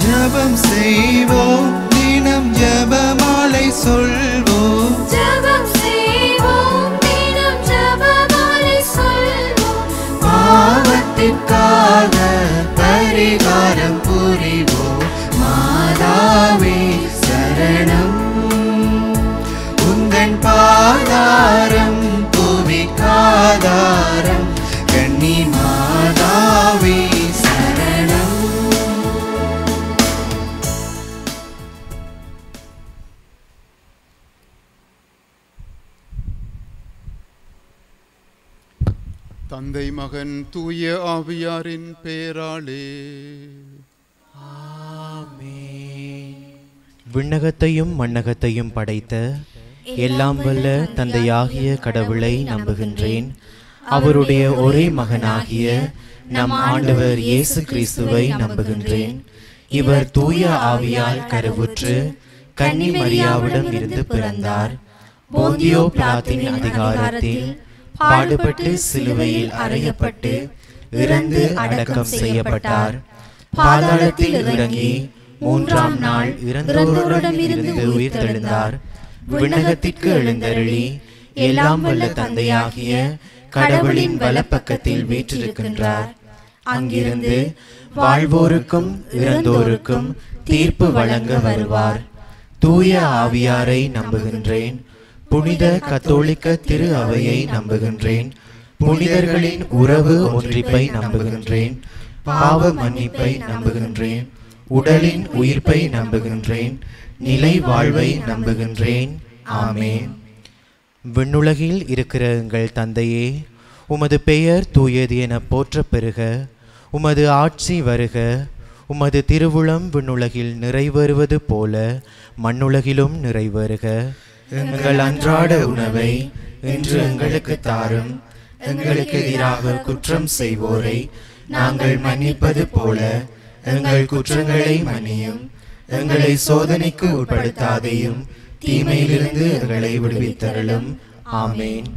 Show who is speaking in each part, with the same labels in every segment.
Speaker 1: ஜெபம் செய்வோம், தினம் ஜெபமாலை சொல்வோம்.
Speaker 2: ஜெபம் செய்வோம், தினம் ஜெபமாலை சொல்வோம்.
Speaker 1: பாவத்திற்காக பரிகாரம் புரிவோம். மாதாவே சரணம், உந்தன் பாதாரம் புவிக்காதாரம். கன்னி மாதாவே சரணம்.
Speaker 3: தந்தை மகன் தூய ஆவியாரின் பேராலே
Speaker 4: ஆமென். விண்ணகத்தையும் மண்ணகத்தையும் படைத்த எல்லாம் வல்ல தந்தையாகிய கடவுளை நம்புகின்றேன். அவருடைய ஒரே மகனாகிய நம் ஆண்டவர் இயேசு கிறிஸ்துவை நம்புகின்றேன். இவர் தூய ஆவியால் கருவுற்று கன்னி மரியாவிடம் இருந்து பிறந்தார். போந்தியோ பிலாத்தின் அதிகாரத்தில் பாடுபட்டு சிலுவையில் அறையப்பட்டு இறந்து அடக்கம் செய்யப்பட்டார். பாதாளத்தில் இறங்கி மூன்றாம் நாள் இறந்தோரிடமிருந்து உயிர்த்தெழுந்தார். விண்ணகத்திற்கு எழுந்தருளி எல்லாம் வல்ல தந்தையாகிய கடவுளின் வலப்பக்கத்தில் வீற்றிருக்கின்றார். அங்கிருந்து வாழ்வோருக்கும் இறந்தோருக்கும் தீர்ப்பு வழங்க வருவார். தூய ஆவியாரை நம்புகின்றேன். புனித கத்தோலிக்க திரு அவையை நம்புகின்றேன். புனிதர்களின் உறவு ஒன்றிப்பை நம்புகின்றேன். பாவ மன்னிப்பை நம்புகின்றேன். உடலின் உயிர்ப்பை நம்புகின்றேன். நிலை வாழ்வை நம்புகின்றேன். ஆமென். விண்ணுலகில் இருக்கிற எங்கள் தந்தையே, உமது பெயர் தூயது என போற்ற பெறுக. உமது ஆட்சி வருக. உமது திருவுளம் விண்ணுலகில் நிறைவேறுவது போல மண்ணுலகிலும் நிறைவேறுக. எங்கள் அன்றாட உணவை இன்று எங்களுக்கு தாரும். எங்களுக்கு எதிராக குற்றம் செய்வோரை நாங்கள் மன்னிப்பது போல எங்கள் குற்றங்களை மன்னியும். எங்களை சோதனைக்கு உட்படுத்தாதையும், தீமையிலிருந்து எங்களை விடுவித்தருளும். ஆமேன்.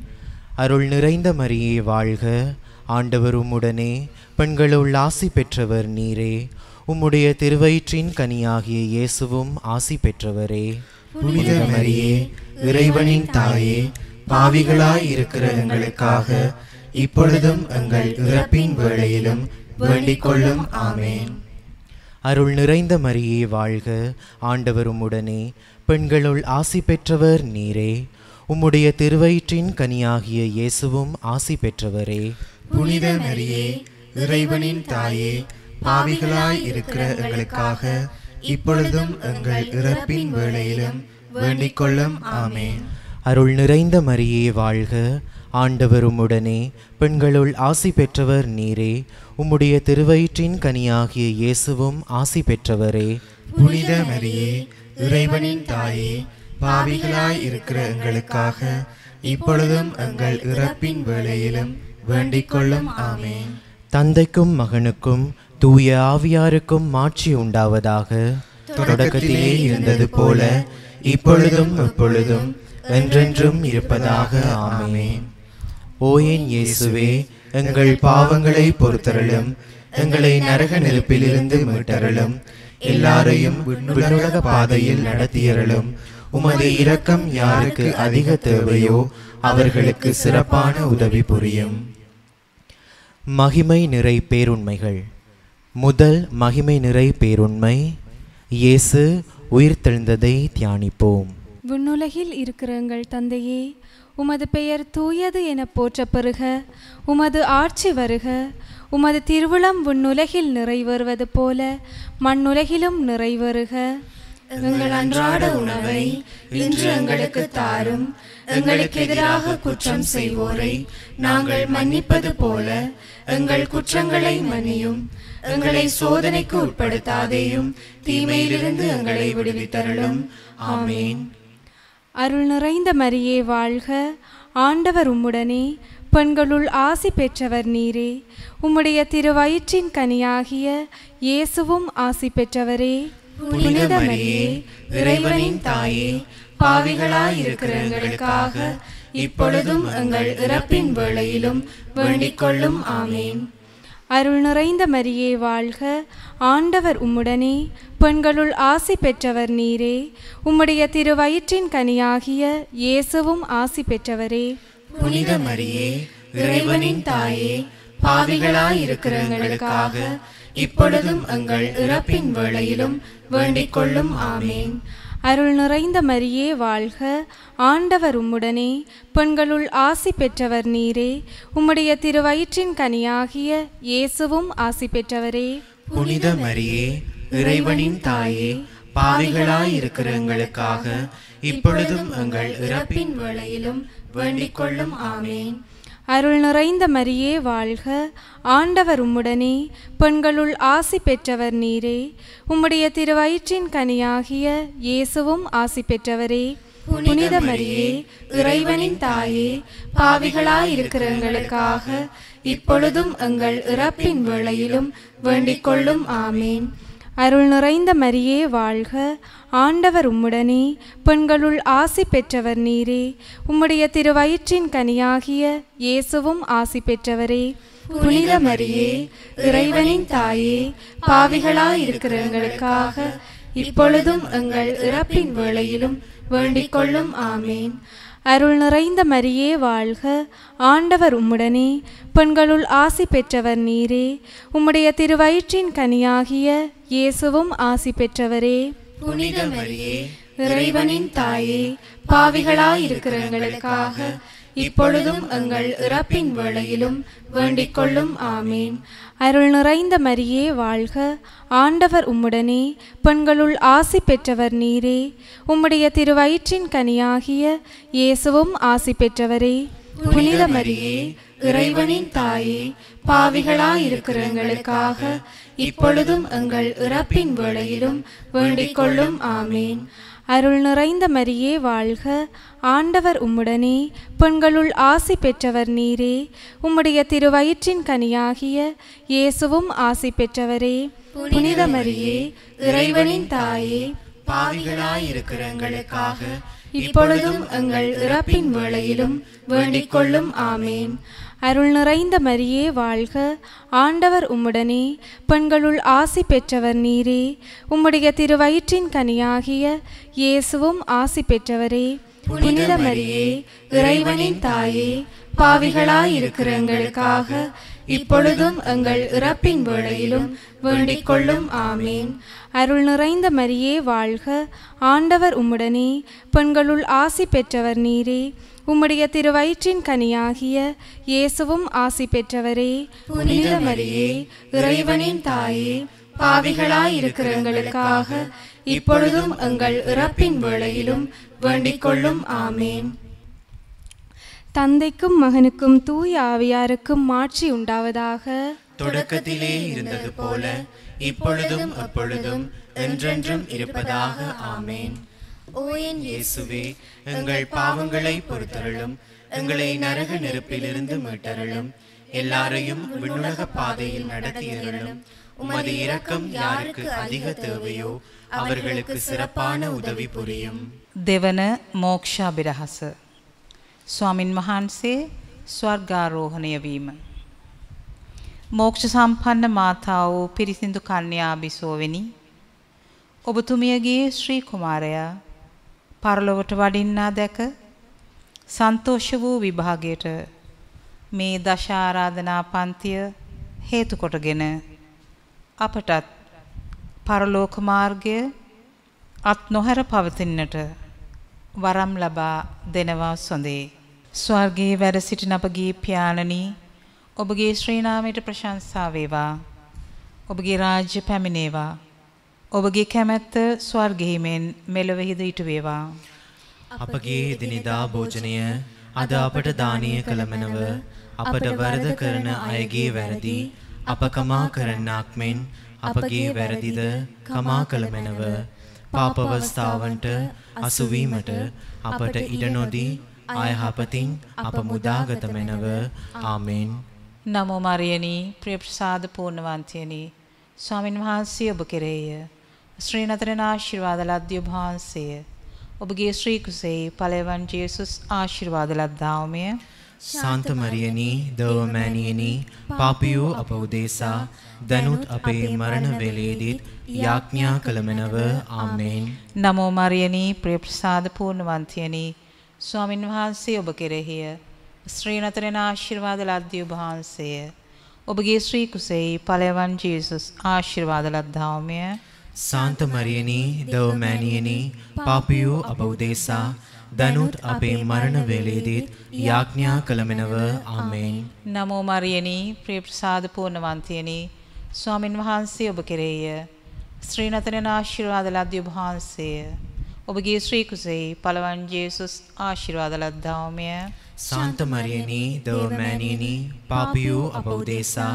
Speaker 4: அருள் நிறைந்த மரியே வாழ்க. ஆண்டவர் உம்முடனே, பெண்களுள் ஆசி பெற்றவர் நீரே. உம்முடைய திருவயிற்றின் கனியாகிய இயேசுவும் ஆசி பெற்றவரே.
Speaker 1: புனித மரியே, இறைவனின் தாயே, பாவிகளாய் இருக்கிற எங்களுக்காக இப்பொழுதும் எங்கள் இறப்பின் வேளையிலும் வேண்டிக் கொள்ளும். ஆமேன்.
Speaker 4: அருள் நிறைந்த மரியே வாழ்க. ஆண்டவர் உம்முடனே, பெண்களுள் ஆசி பெற்றவர் நீரே. உம்முடைய திருவயிற்றின் கனியாகிய இயேசுவும் ஆசி பெற்றவரே.
Speaker 1: புனித மரியே, இறைவனின் தாயே, பாவிகளாய் இருக்கிற எங்களுக்காக இப்பொழுதும் எங்கள் இறப்பின் வேளையிலும் வேண்டிக் கொள்ளும். ஆமேன்.
Speaker 4: அருள் நிறைந்த மரியே வாழ்க. ஆண்டவர் உம்முடனே, பெண்களுள் ஆசி பெற்றவர் நீரே. உம்முடைய திருவயிற்றின் கனியாகிய இயேசுவும் ஆசி பெற்றவரே.
Speaker 1: புனித மரியே, இறைவனின் தாயே, பாவிகளாய் இருக்கிற எங்களுக்காக இப்பொழுதும் எங்கள் இறப்பின் வேளையிலும் வேண்டிக் கொள்ளும். ஆமேன்.
Speaker 4: தந்தைக்கும் மகனுக்கும் தூய ஆவியாருக்கும் மாட்சி உண்டாவதாக.
Speaker 1: தொடக்கத்திலே இருந்தது போல இப்பொழுதும் எப்பொழுதும் என்றென்றும் இருப்பதாக. ஆமேன்.
Speaker 4: ஓ என் இயேசுவே,
Speaker 1: எங்கள் பாவங்களை பொறுத்தருளும். எங்களை நரக நெருப்பிலிருந்து மீட்டருளும். எல்லாரையும் விண்ணுலக பாதையில் நடத்தியருளும். உமது இரக்கம் யாருக்கு அதிக தேவையோ அவர்களுக்கு சிறப்பான உதவி புரியும்.
Speaker 4: மகிமை நிறை பேருண்மைகள். முதல் மகிமை நிறை பேருண்மை, இயேசு உயிர்த்தெழுந்ததை தியானிப்போம்.
Speaker 2: விண்ணுலகில் இருக்கிற எங்கள் தந்தையே, உமது பெயர் தூயது என போற்ற பெறுக. உமது ஆட்சி வருக. உமது திருவுளம் விண்ணுலகில் நிறைவேறுவது போல மண்ணுலகிலும் நிறைவேறுக.
Speaker 5: எங்கள் அன்றாட உணவை இன்று எங்களுக்கு தாரும். எங்களுக்கு எதிராக குற்றம் செய்வோரை நாங்கள் மன்னிப்பது போல எங்கள் குற்றங்களை மன்னியும். எங்களை சோதனைக்கு உட்படுத்தாதேயும் தீமையிலிருந்து எங்களை விடுவித்தருளும். ஆமேன்.
Speaker 2: அருள் நிறைந்த மரியே வாழ்க, ஆண்டவர் உம்முடனே, பெண்களுள் ஆசி பெற்றவர் நீரே. உம்முடைய திருவயிற்றின் கனியாகிய இயேசுவும் ஆசி பெற்றவரே.
Speaker 5: புனித மரியே, இறைவனின் தாயே, பாவிகளாயிருக்கிற எங்களுக்காக இப்பொழுதும் எங்கள் இறப்பின் வேளையிலும் வேண்டிக் கொள்ளும். ஆமேன்.
Speaker 2: அருள் நிறைந்த மரியே வாழ்க, ஆண்டவர் உம்முடனே, பெண்களுள் ஆசி பெற்றவர் நீரே. உம்முடைய திருவயிற்றின் கனியாகிய இயேசுவும் ஆசி பெற்றவரே.
Speaker 5: புனித மரியே, இறைவனின் தாயே, பாவிகளாயிருக்கிற எங்களுக்காக இப்பொழுதும் எங்கள் இறப்பின் வேளையிலும் வேண்டிக் கொள்ளும். ஆமேன்.
Speaker 2: அருள் நிறைந்த மரியே வாழ்க, ஆண்டவர் உம்முடனே, பெண்களுள் ஆசி பெற்றவர் நீரே. உம்முடைய திருவயிற்றின் கனியாகிய இயேசுவும் ஆசி பெற்றவரே.
Speaker 1: புனித மரியே, இறைவனின் தாயே, பாவிகளாயிருக்கிற எங்களுக்காக இப்பொழுதும் எங்கள் இறப்பின் வேளையிலும் வேண்டிக் கொள்ளும். ஆமேன்.
Speaker 2: அருள் நிறைந்த மரியே வாழ்க, ஆண்டவர் உம்முடனே, பெண்களுள் ஆசி பெற்றவர் நீரே. உம்முடைய திருவயிற்றின் கனியாகிய இயேசுவும் ஆசி பெற்றவரே.
Speaker 5: புனித மரியே, இறைவனின் தாயே, பாவிகளாயிருக்கிற எங்களுக்காக இப்பொழுதும் எங்கள் இறப்பின் வேளையிலும் வேண்டிக் கொள்ளும். ஆமேன்.
Speaker 2: அருள் நிறைந்த மரியே வாழ்க, ஆண்டவர் உம்முடனே, பெண்களுள் ஆசி பெற்றவர் நீரே. உம்முடைய திருவயிற்றின் கனியாகிய இயேசுவும் ஆசி பெற்றவரே.
Speaker 5: புனித மரியே, இறைவனின் தாயே, பாவிகளாயிருக்கிற எங்களுக்காக இப்பொழுதும் எங்கள் இறப்பின் வேளையிலும் வேண்டிக் கொள்ளும். ஆமேன்.
Speaker 2: அருள் நிறைந்த மரியே வாழ்க, ஆண்டவர் உம்முடனே, பெண்களுள் ஆசி பெற்றவர் நீரே. உம்முடைய திருவயிற்றின் கனியாகிய இயேசுவும் ஆசி பெற்றவரே.
Speaker 5: புனித மரியே, இறைவனின் தாயே, பாவிகளாயிருக்கிற எங்களுக்காக இப்பொழுதும் எங்கள் இறப்பின் வேளையிலும் வேண்டிக் கொள்ளும். ஆமேன்.
Speaker 2: அருள் நிறைந்த மரியே வாழ்க, ஆண்டவர் உம்முடனே, பெண்களுள் ஆசி பெற்றவர் நீரே. உம்முடைய திருவயிற்றின் கனியாகிய இயேசுவும் ஆசி பெற்றவரே.
Speaker 5: புனித மரியே, இறைவனின் தாயே, பாவிகளாயிருக்கிற எங்களுக்காக இப்பொழுதும் எங்கள் இறப்பின் வேளையிலும் வேண்டிக் கொள்ளும். ஆமேன்.
Speaker 2: அருள் நிறைந்த மரியே வாழ்க, ஆண்டவர் உம்முடனே, பெண்களுள் ஆசி பெற்றவர் நீரே. உம்முடைய திருவயிற்றின் கனியாகிய இயேசுவும் ஆசி பெற்றவரே.
Speaker 5: புனித மரியே, இறைவனின் தாயே,
Speaker 1: பாவிகளாயிருக்கிற எங்களுக்காக
Speaker 5: இப்பொழுதும் எங்கள் இறப்பின் வேளையிலும் வேண்டிக் கொள்ளும். ஆமேன்.
Speaker 2: அருள் நிறைந்த மரியே வாழ்க, ஆண்டவர் உம்முடனே, பெண்களுள் ஆசி பெற்றவர் நீரே. உம்முடைய திருவயிற்றின் கனியாகிய இயேசுவும் ஆசி பெற்றவரே.
Speaker 5: புனித மரியே, இறைவனின் தாயே, பாவிகளாயிருக்கிற எங்களுக்காக இப்பொழுதும் எங்கள் இறப்பின் வேளையிலும் வேண்டிக் கொள்ளும். ஆமேன்.
Speaker 2: அருள் நிறைந்த மரியே வாழ்க, ஆண்டவர் உம்முடனே, பெண்களுள் ஆசி பெற்றவர் நீரே. உம்முடைய திருவயிற்றின் கனியாகிய இயேசுவும் ஆசி பெற்றவரே.
Speaker 5: புனித மரியே, இறைவனின் தாயே, பாவிகளாயிருக்கிற எங்களுக்காக இப்பொழுதும் எங்கள் இறப்பின் வேளையிலும் வேண்டிக் கொள்ளும். ஆமேன்.
Speaker 2: தந்தைக்கும் மகனுக்கும் தூய ஆவியாருக்கும் மாட்சி உண்டாவதாக.
Speaker 1: தொடக்கத்திலே இருந்தது போல இப்பொழுதும் எப்பொழுதும் என்றென்றும் இருப்பதாக. ஆமேன்.
Speaker 5: ஓ என்
Speaker 1: இயேசுவே, எங்கள் பாவங்களை பொறுத்தருளும், எங்களை நரக நெருப்பிலிருந்து மீட்டருளும், எல்லாரையும் விண்ணுலக பாதையில் நடத்தியருளும். உமது இரக்கம் யாருக்கு அதிக தேவையோ அவர்களுக்கு සිරපාන උදවි පුරියම්.
Speaker 6: දෙවන මෝක්ෂාභිරහස. ස්වාමින් වහන්සේ ස්වර්ගාරෝහණය වීම. මෝක්ෂ සම්පන්න මාතා වූ පිරිසිදු කන්‍යා බිසෝවෙනි, ඔබතුමියගේ ශ්‍රී කුමාරයා පරලොවට වඩින්නා දැක සන්තෝෂ වූ විභාගයට මේ දශ ආරාධනා පන්තිය හේතු කොටගෙන අපටත් පරලෝක මාර්ගය අත් නොහැර පවතින්නට වරම් ලබා දෙනවා සොඳේ. ස්වර්ගයේ වැඩ සිටින අපගේ පියාණනි, ඔබගේ ශ්‍රී නාමයට ප්‍රශංසා වේවා. ඔබගේ රාජ්‍ය පැමිණේවා. ඔබගේ කැමැත්ත ස්වර්ගයේ මෙන් මෙලොවෙහිද ඉටු වේවා.
Speaker 4: අපගේ එදිනෙදා භෝජනය අද අපට දානීය කළ මැනව. අපට වරද කරන අයගේ වැරදි
Speaker 1: අප කමා කරන්නාක් මෙන් අපගේ වැරදිද කමා කළ මැනව. පාප අවස්ථාවන්ට අසුවීමට අපට ඉඩ නොදී අයහපතින් අප මුදාගත මැනව. ආමෙන්.
Speaker 6: නමෝ මරියනි ප්‍රිය ප්‍රසාද පූර්ණවන්තියනි ස්වාමින් වහන්සේ ඔබ කෙරෙහිය. ශ්‍රී නතරන ආශිර්වාද ලද්දී ඔබ වහන්සේය. ඔබගේ ශ්‍රී කුසෙහි ඵලයන් ජේසුස් ආශිර්වාද ලද්දාවමය.
Speaker 1: ශාන්ත මරියනි දව මෑණියනි පාපියෝ අප උදෙසා දනුත් අපේ මරණ වේලේදීත් යාඥා කළ මැනව. ආමෙන්.
Speaker 6: නමෝ මරියනි ප්‍රිය ප්‍රසාද පූර්ණවන්තියනි ස්වාමින් වහන්සේ ඔබ කෙරෙහිය. ශ්‍රී නතරන ආශිර්වාද ලද්දී ඔබ වහන්සේය. ඔබගේ ශ්‍රී කුසෙහි ඵලයන් ජේසුස් ආශිර්වාද ලද්දාවමය.
Speaker 1: ශාන්ත මරියනි දව මෑණියනි පාපියෝ අප උදෙසා දනුත් අපේ මරණ වේලේදීත් යාඥා කළ මැනව. ආමෙන්.
Speaker 6: නමෝ මරියනි ප්‍රිය ප්‍රසාද පූර්ණවන්තියනි ස්වාමින් වහන්සේ ඔබ කෙරෙහිය. ශ්‍රී නතරන ආශිර්වාද ලද්දී ඔබ වහන්සේය. ඔබගේ ශ්‍රී කුසෙහි ඵලයන් ජේසුස් ආශිර්වාද ලද්දාවමය.
Speaker 1: ශාන්ත මරියනි දව මෑණියනි පාපියෝ අප උදෙසා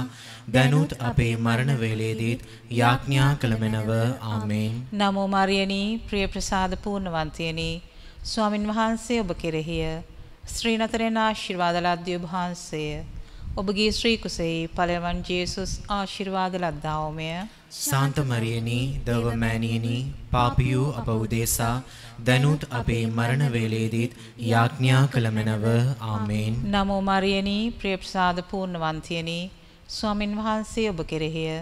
Speaker 1: දනුත් අපේ මරණ වේලේදීත් යාඥා කළ මැනව. ආමෙන්.
Speaker 6: නමෝ මරියනි ප්‍රිය ප්‍රසාද පූර්ණවන්තියනි ස්වාමින් වහන්සේ ඔබ කෙරෙහිය. ශ්‍රී නතරන ආශිර්වාද ලද්දී ඔබ වහන්සේය. ඔබගේ ශ්‍රී කුසෙහි ඵලයන් ජේසුස් ආශිර්වාද ලද්දාවමය.
Speaker 1: ශාන්ත මරියනි දව මෑණියනි පාපියෝ අප උදෙසා දනුත් අපේ මරණ වේලේදීත් යාඥා කළ මැනව. ආමෙන්.
Speaker 6: නමෝ මරියනි ප්‍රිය ප්‍රසාද පූර්ණවන්තියනි ස්වාමින් වහන්සේ ඔබ කෙරෙහිය.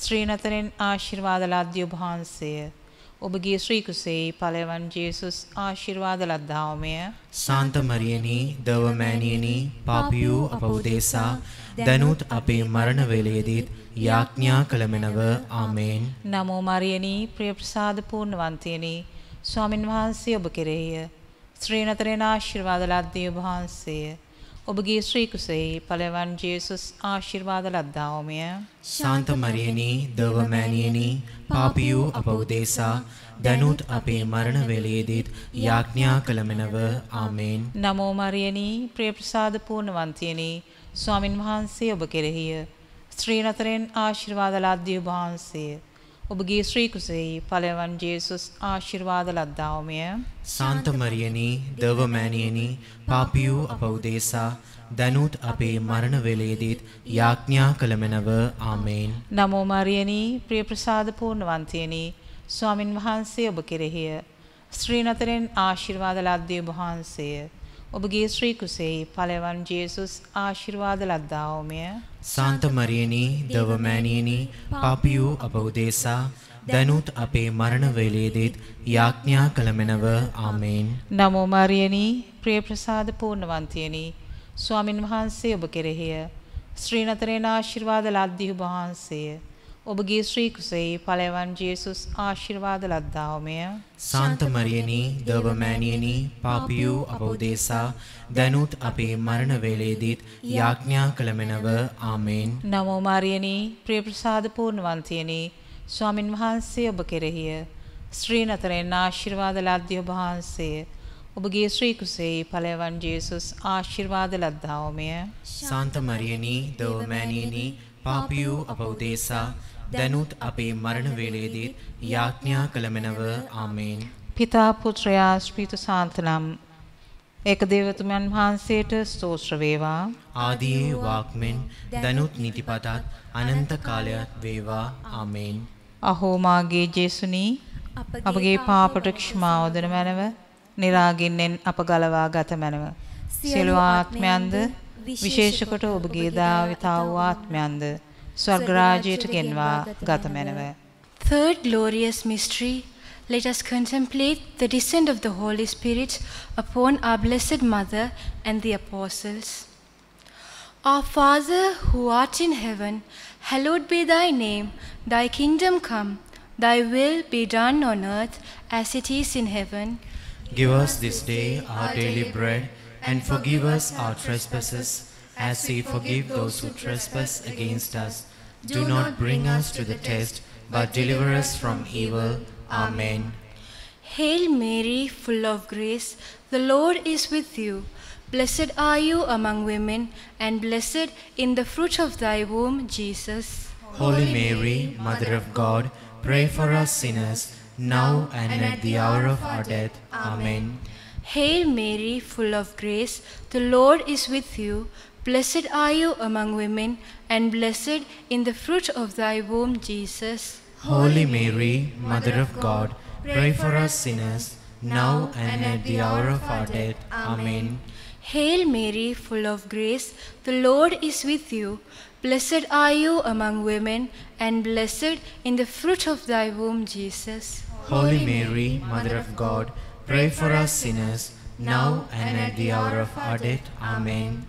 Speaker 6: ශ්‍රී නතරෙන් ආශිර්වාද ලද්දී ඔබ වහන්සේය. ඔබගේ ශ්‍රී කුසෙහි ඵලයන් ජේසුස් ආශිර්වාද ලද්දාවමය.
Speaker 1: ශාන්ත මරියනි දව මෑණියනි පාපියෝ අප උදෙසා දනුත් අපේ මරණ වේලේදීත් යාඥා කළ මැනව. ආමෙන්.
Speaker 6: නමෝ මරියනි ප්‍රිය ප්‍රසාද පූර්ණවන්තියනි ස්වාමින් වහන්සේ ඔබ කෙරෙහිය. ශ්‍රී නතරෙන් ආශිර්වාද ලද්දී ඔබ වහන්සේය. ඔබගේ ශ්‍රී කුසෙහි ඵලයන් ජේසුස් ආශිර්වාද ලද්දාවමය.
Speaker 1: ශාන්ත මරියනි දව මෑණියනි පාපියෝ අප උදෙසා දනුත් අපේ මරණ වේලේදීත් යාඥා කළ මැනව. ආමෙන්.
Speaker 6: නමෝ මරියනි ප්‍රිය ප්‍රසාද පූර්ණවන්තියනි ස්වාමින් වහන්සේ ඔබ කෙරෙහිය. ශ්‍රී නතරෙන් ආශිර්වාද ලද්දී ඔබ වහන්සේය. ඔබගේ ශ්‍රී කුසෙහි ඵලයන් ජේසුස් ආශිර්වාද ලද්දාවමය.
Speaker 1: ශාන්ත මරියනි දව මෑණියනි පාපියෝ අප උදෙසා දනුත් අපේ මරණ වේලේදීත් යාඥා කළ මැනව. ආමෙන්.
Speaker 6: නමෝ මරියනි ප්‍රිය ප්‍රසාද පූර්ණවන්තියනි ස්වාමින් වහන්සේ ඔබ කෙරෙහිය. ශ්‍රී නතරෙන් ආශිර්වාද ලද්දී ඔබ වහන්සේය. ඔබගේ ශ්‍රී කුසෙහි ඵලයන් ජේසුස් ආශිර්වාද ලද්දාවමය.
Speaker 1: ශාන්ත මරියනි දව මෑණියනි පාපියෝ අප උදෙසා දනුත් අපේ මරණ වේලේදීත් යාඥා කළ මැනව. ආමෙන්.
Speaker 6: නමෝ මරියනි ප්‍රිය ප්‍රසාද පූර්ණවන්තියනි ස්වාමින් වහන්සේ ඔබ කෙරෙහිය. ශ්‍රී නතරෙන් ආශිර්වාද ලද්දී ඔබ වහන්සේය. ඔබගේ ශ්‍රී කුසෙහි ඵලයන් ජේසුස් ආශිර්වාද ලද්දාවමය.
Speaker 1: ශාන්ත මරියනි දව මෑණියනි පාපියෝ අප උදෙසා දනුත් අපේ මරණ වේලේදීත් යාඥා කළ මැනව. ආමෙන්.
Speaker 6: නමෝ මරියනි ප්‍රිය ප්‍රසාද පූර්ණවන්තියනි ස්වාමින් වහන්සේ ඔබ කෙරෙහිය. ශ්‍රී නතරෙන් ආශිර්වාද ලද්දී ඔබ වහන්සේය. ඔබගේ ශ්‍රී කුසෙහි ඵලයන් ජේසුස් ආශිර්වාද ලද්දාවමය.
Speaker 1: ශාන්ත මරියනි දව මෑණියනි පාපියෝ අප උදෙසා දනුත් අපේ මරණ වේලේදීත් යාඥා කළ මැනව. ආමෙන්.
Speaker 6: පිතා පුත්‍රයා ස්පීතු සාන්තනම් ඒක දේවතුමන් වහන්සේට ස්තෝත්‍ර වේවා.
Speaker 1: ආදියේ වාක්මෙන් දනුත් නිතිපතත් අනන්ත කාලයක් වේවා. ආමෙන්.
Speaker 6: අහෝ මාගේ ජේසුනි අපගේ පාපට ක්ෂමා වදන මැනව නිරාගින්නෙන් අප ගලවා ගත මැනව. සියලු ආත්මයන්ද විශේෂ කොට ඔබගේ දාවිතා වූ ආත්මයන්ද ස්වර්ග රාජ්‍යයට ගෙන්වා ගත මැනව.
Speaker 5: Third glorious mystery, let us contemplate the descent of the Holy Spirit upon our Blessed Mother and the Apostles. Our Father who art in heaven, hallowed be thy name. Thy kingdom come, thy will be done on earth as it is in heaven.
Speaker 1: Give us this day our daily bread, and forgive us our trespasses, as we forgive those who trespass against us. Do not bring us to the test, but deliver us from evil. Amen.
Speaker 5: Hail Mary, full of grace, the Lord is with you. Blessed are you among women, and blessed in the fruit of thy womb, Jesus.
Speaker 1: Holy Mary, Mother of God, pray for us sinners, now and at the hour of our death. Amen.
Speaker 5: Hail Mary, full of grace, the Lord is with you. Blessed are you among women, and blessed in the fruit of thy womb, Jesus.
Speaker 1: Holy Mary, Mother of God, pray for us sinners, now and at the hour of our death. Amen.
Speaker 5: Hail Mary, full of grace, the Lord is with you. Blessed are you among women, and blessed in the fruit of thy womb, Jesus.
Speaker 1: Holy Mary, Mother of God, pray for us sinners, now and at the hour of our death. Amen.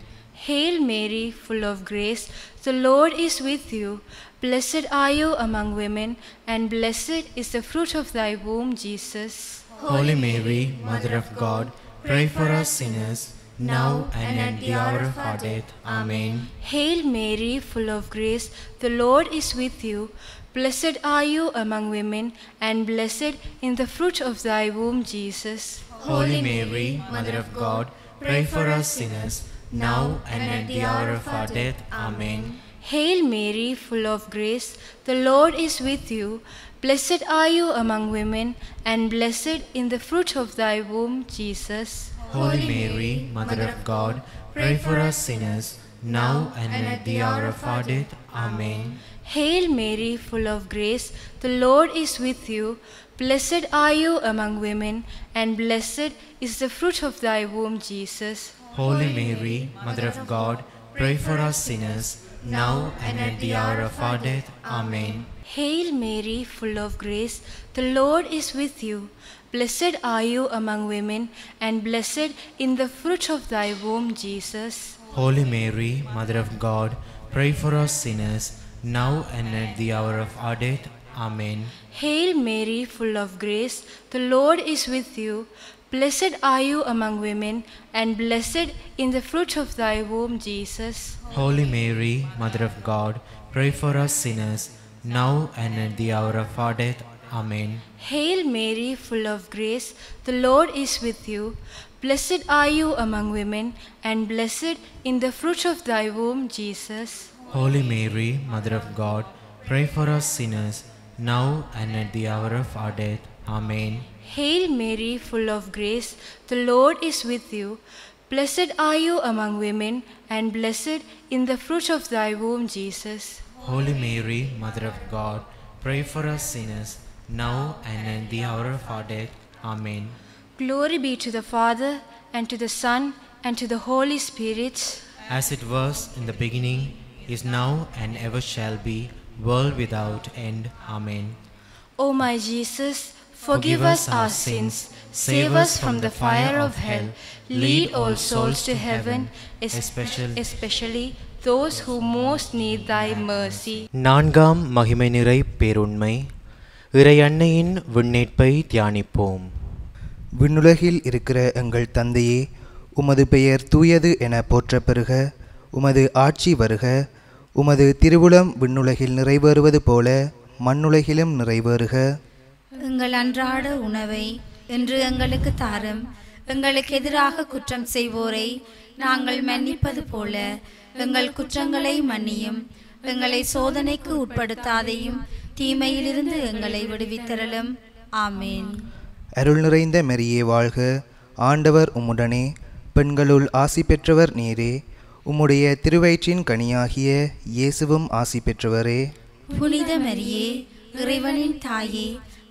Speaker 5: Hail Mary, full of grace, the Lord is with you. Blessed are you among women, and blessed is the fruit of thy womb, Jesus.
Speaker 1: Holy Mary, Mother of God, pray for us sinners, now and at the hour of our death. Amen.
Speaker 5: Hail Mary, full of grace, the Lord is with you. Blessed are you among women, and blessed in the fruit of thy womb, Jesus.
Speaker 1: Holy Mary, Mother of God, pray for us sinners, now and at the hour of our death. Amen.
Speaker 5: Hail Mary, full of grace, the Lord is with you. Blessed are you among women, and blessed in the fruit of thy womb, Jesus.
Speaker 1: Holy Mary, Mother of God, pray for us sinners, now and at the hour of our death. Amen.
Speaker 5: Hail Mary, full of grace, the Lord is with you. Blessed are you among women, and blessed is the fruit of thy womb, Jesus.
Speaker 1: Holy Mary, Mother of God, pray for us sinners, now and at the hour of our death. Amen.
Speaker 5: Hail Mary, full of grace, the Lord is with you. Blessed are you among women, and blessed in the fruit of thy womb, Jesus.
Speaker 1: Holy Mary, Mother of God, pray for us sinners, now and at the hour of our death. Amen.
Speaker 5: Hail Mary, full of grace, the Lord is with you. Blessed are you among women, and blessed in the fruit of thy womb, Jesus.
Speaker 1: Holy Mary, Mother of God, pray for us sinners, now and at the hour of our death. Amen.
Speaker 5: Hail Mary, full of grace, the Lord is with you. Blessed are you among women, and blessed in the fruit of thy womb, Jesus.
Speaker 1: Holy Mary, Mother of God, pray for us sinners, now and at the hour of our death. Amen.
Speaker 5: Hail Mary, full of grace, the Lord is with you. Blessed are you among women, and blessed in the fruit of thy womb, Jesus.
Speaker 1: Holy Mary, Mother of God, pray for us sinners, now and at the hour of our death. Amen.
Speaker 5: Glory be to the Father, and to the Son, and to the Holy Spirit.
Speaker 1: As it was in the beginning, is now, and ever shall be, world without end. Amen.
Speaker 5: O my Jesus, forgive us our sins, save us from the fire of hell, lead all souls to heaven, especially those who most need thy mercy.
Speaker 4: நான்காம் மகிமை நிறை பேருண்மை இறையன்னையின் விண்ணேற்பை தியானிப்போம்.
Speaker 7: விண்ணுலகில் இருக்கிற எங்கள் தந்தையே, உமது பெயர் தூயது என போற்றப் பெறுக. உமது ஆட்சி வருக. உமது திருவுளம் விண்ணுலகில் நிறைவேறுவது போல மண்ணுலகிலும் நிறைவேறுக.
Speaker 8: எங்கள் அன்றாட உணவை இன்று எங்களுக்கு தாரும். எங்களுக்கு எதிராக குற்றம் செய்வோரை நாங்கள் மன்னிப்பது போல எங்கள் குற்றங்களை மன்னியும். எங்களை சோதனைக்கு உட்படுத்தாதையும் தீமையிலிருந்து எங்களை விடுவித்தரலும். ஆமேன்.
Speaker 7: அருள் நிறைந்த மரியே வாழ்க. ஆண்டவர் உம்முடனே, பெண்களுள் ஆசி பெற்றவர் நீரே. உம்முடைய திருவயிற்றின் கனியாகிய இயேசுவும் ஆசி பெற்றவரே.
Speaker 8: புனித மரியே, இறைவனின் தாயே,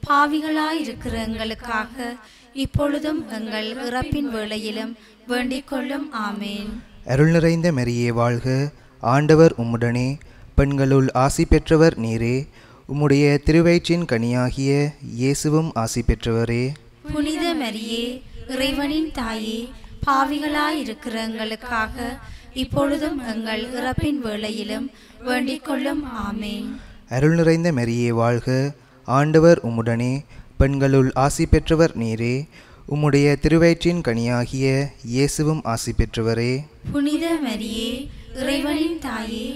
Speaker 8: பாவிகளாயிருக்கிற எங்களுக்காக இப்பொழுதும் எங்கள் இறப்பின் வேளையிலும் வேண்டிக் கொள்ளும். ஆமேன்.
Speaker 7: அருள் நிறைந்த மரியே வாழ்க. ஆண்டவர் உம்முடனே, பெண்களுள் ஆசி பெற்றவர் நீரே. உம்முடைய திருவயிற்றின் கனியாகிய இயேசுவும் ஆசி பெற்றவரே.
Speaker 8: புனித மரியே, இறைவனின் தாயே, பாவிகளாயிருக்கிற எங்களுக்காக இப்பொழுதும் எங்கள் இறப்பின் வேளையிலும் வேண்டிக் கொள்ளும். ஆமேன்.
Speaker 7: அருள் நிறைந்த மரியே வாழ்க. ஆண்டவர் உம்முடனே, பெண்களுள் ஆசி பெற்றவர் நீரே. உம்முடைய திருவயிற்றின் கனியாகிய இயேசுவும் ஆசி பெற்றவரே.
Speaker 8: புனித மரியே, இறைவனின் தாயே,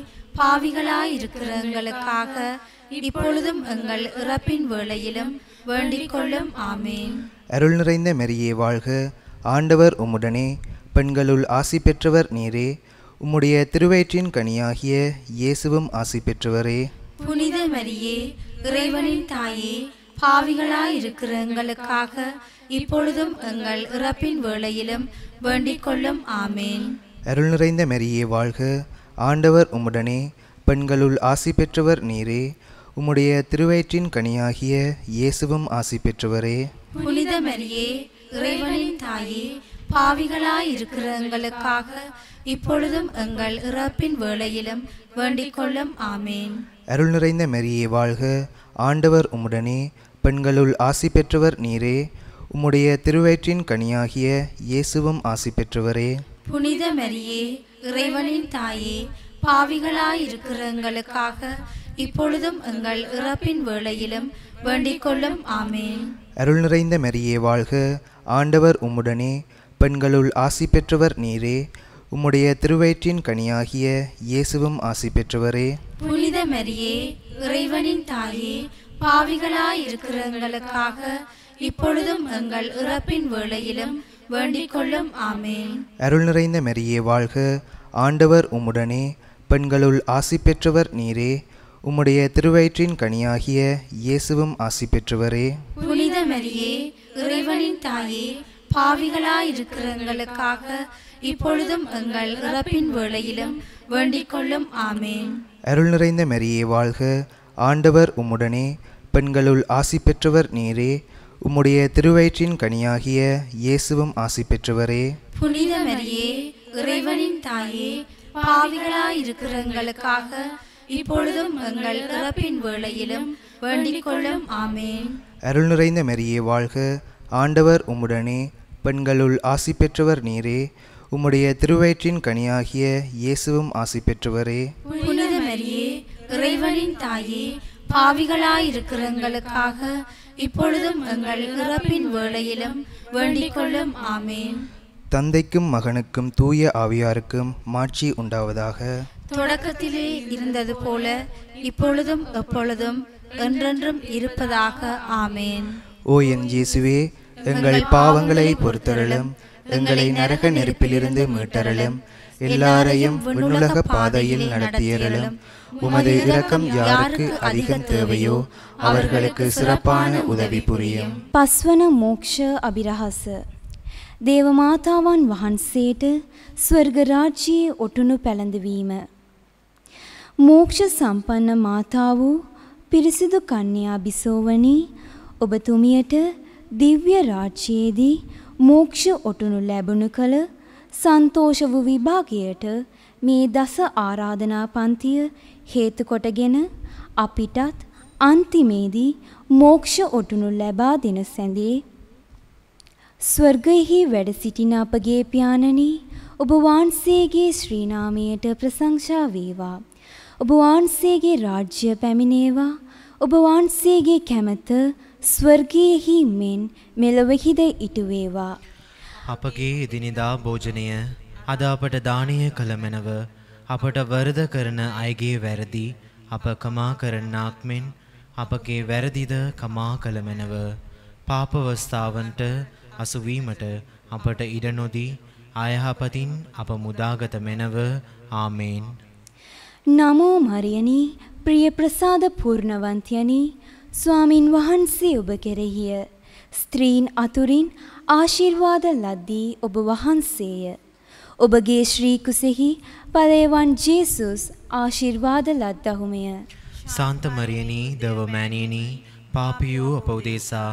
Speaker 8: பாவிகளாயிருக்கிற எங்களுக்காக இப்பொழுதும் எங்கள் இறப்பின் வேளையிலும் வேண்டிக் கொள்ளும். ஆமேன்.
Speaker 7: அருள் நிறைந்த மரியே வாழ்க. ஆண்டவர் உம்முடனே, பெண்களுள் ஆசி பெற்றவர் நீரே. உம்முடைய திருவயிற்றின் கனியாகிய இயேசுவும் ஆசி பெற்றவரே.
Speaker 8: புனித மரியே, இறைவனின் தாயே, பாவிகளாயிருக்கிற எங்களுக்காக இப்பொழுதும் எங்கள் இறப்பின் வேளையிலும் வேண்டிக் கொள்ளும். ஆமேன்.
Speaker 7: அருள் நிறைந்த மரியே வாழ்க, ஆண்டவர் உம்முடனே. பெண்களுள் ஆசி பெற்றவர் நீரே. உம்முடைய திருவயிற்றின் கனியாகிய இயேசுவும் ஆசி பெற்றவரே.
Speaker 8: புனித மரியே, இறைவனின் தாயே, பாவிகளாயிருக்கிற எங்களுக்காக இப்பொழுதும் எங்கள் இறப்பின் வேளையிலும் வேண்டிக் கொள்ளும். ஆமேன்.
Speaker 7: அருள் நிறைந்த மரியே வாழ்க, ஆண்டவர் உம்முடனே. பெண்களுள் ஆசி பெற்றவர் நீரே. உம்முடைய திருவயிற்றின் கனியாகிய இயேசுவும் ஆசி பெற்றவரே.
Speaker 8: புனித மரியே, இறைவனின் தாயே, பாவிகளாயிருக்கிற எங்களுக்காக இப்பொழுதும் எங்கள் இறப்பின் வேளையிலும் வேண்டிக் கொள்ளும். ஆமேன்.
Speaker 7: அருள் நிறைந்த மரியே வாழ்க, ஆண்டவர் உம்முடனே. பெண்களுள் ஆசி பெற்றவர் நீரே. உம்முடைய திருவயிற்றின் கனியாகிய இயேசுவும் ஆசி பெற்றவரே.
Speaker 8: புனித மரியே, இறைவனின் தாயே, பாவிகளாயிருக்கிற எங்களுக்காக இப்பொழுதும் எங்கள் இறப்பின் வேளையிலும் வேண்டிக் கொள்ளும். ஆமேன்.
Speaker 7: அருள் நிறைந்த மரியே வாழ்க, ஆண்டவர் உம்முடனே. பெண்களுள் ஆசி பெற்றவர் நீரே. உம்முடைய திருவயிற்றின் கனியாகிய இயேசுவும் ஆசி பெற்றவரே.
Speaker 8: புனித மரியே, இறைவனின் தாயே, பாவிகளாயிருக்கிற எங்களுக்காக இப்பொழுதும் எங்கள் இறப்பின் வேளையிலும் வேண்டிக் கொள்ளும். ஆமேன்.
Speaker 7: அருள் நிறைந்த மரியே வாழ்க, ஆண்டவர் உம்முடனே. பெண்களுள் ஆசி பெற்றவர் நீரே. உம்முடைய திருவயிற்றின் கனியாகிய இயேசுவும் ஆசி பெற்றவரே.
Speaker 8: புனித மரியே, இறைவனின் தாயே, பாவிகளாயிருக்கிற எங்களுக்காக இப்பொழுதும் எங்கள் இறப்பின் வேளையிலும் வேண்டிக் கொள்ளும். ஆமேன்.
Speaker 7: அருள் நிறைந்த மரியே வாழ்க, ஆண்டவர் உம்முடனே. பெண்களுள் ஆசி பெற்றவர் நீரே. உம்முடைய திருவயிற்றின் கனியாகிய இயேசுவும் ஆசி பெற்றவரே.
Speaker 8: புனித மரியே, இறைவனின் தாயே, பாவிகளாயிருக்கிற எங்களுக்காக இப்பொழுதும் எங்கள் இறப்பின் வேளையிலும் வேண்டிக் கொள்ளும். ஆமேன்.
Speaker 7: தந்தைக்கும் மகனுக்கும் தூய ஆவியாருக்கும் மாட்சி உண்டாவதாக.
Speaker 8: தொடக்கத்திலே இருந்தது போல இப்பொழுதும் எப்பொழுதும் என்றென்றும் இருப்பதாக. ஆமேன்.
Speaker 7: ஓ என் இயேசுவே, எங்கள் பாவங்களை பொறுத்தருளும். எங்களை நரக நெருப்பிலிருந்து மீட்டருளும். எல்லாரையும் விண்ணுலக பாதையில் நடத்தியருளும். உமது இரக்கம் யாருக்கு அதிகம் தேவையோ அவர்களுக்கு சிறப்பான உதவி புரியும்.
Speaker 9: පස්වන මෝක්ෂ අභිරහස දේවමාතාවන් වහන්සේට ස්වර්ග රාජ්‍යයේ ඔටුනු පැළඳවීම. මෝක්ෂ සම්පන්න මාතා වූ පිරිසිදු කන්‍යා බිසෝවනි, ඔබතුමියට දිව්‍ය රාජ්‍යයේදී මෝක්ෂ ඔටුනු ලැබුණු කල සන්තෝෂ වූ විභාගයට මේ දස ආරාධනා පන්තිය හේතු කොටගෙන අපිටත් අන්තිමේදී මෝක්ෂ ඔටුනු ලැබා දෙන සැඳේ. ස්වර්ගයෙහි වැඩ සිටින අපගේ පියාණනි, ඔබ වහන්සේගේ ශ්‍රී නාමයට ප්‍රශංසා වේවා. ඔබ වහන්සේගේ රාජ්‍ය පැමිණේවා. ඔබ වහන්සේගේ කැමැත්ත ස්වර්ගයෙහි මෙන් මෙලොවෙහිද ඉටු වේවා.
Speaker 1: අපගේ එදිනෙදා භෝජනය අද අපට දානය කළ මැනව. අපට වරද කරන අයගේ වැරදි අප කමා කරන්නාක් මෙන් අපගේ වැරදිද කමා කළ මැනව. පාපවස්ථාවන්ට අසුවීමට අපට ඉඩ නොදී අයහපතින් අප මුදාගත මැනව. ආමේන්.
Speaker 9: නමෝ මරියනි, ප්‍රිය ප්‍රසාද පූර්ණවන්තයනි, ස්වාමින් වහන්සේ ඔබ කෙරෙහිය. ස්ත්‍රීන් අතුරින් ආශිර්වාද ලද්දී ඔබ වහන්සේය. ඔබගේ ශ්‍රී කුසෙහි ඵලයවන් ජේසුස් ආශිර්වාද ලද්දහුමය.
Speaker 1: සාන්ත මරියනි, දව මෑණියනි, පාපියෝ අප උදෙසා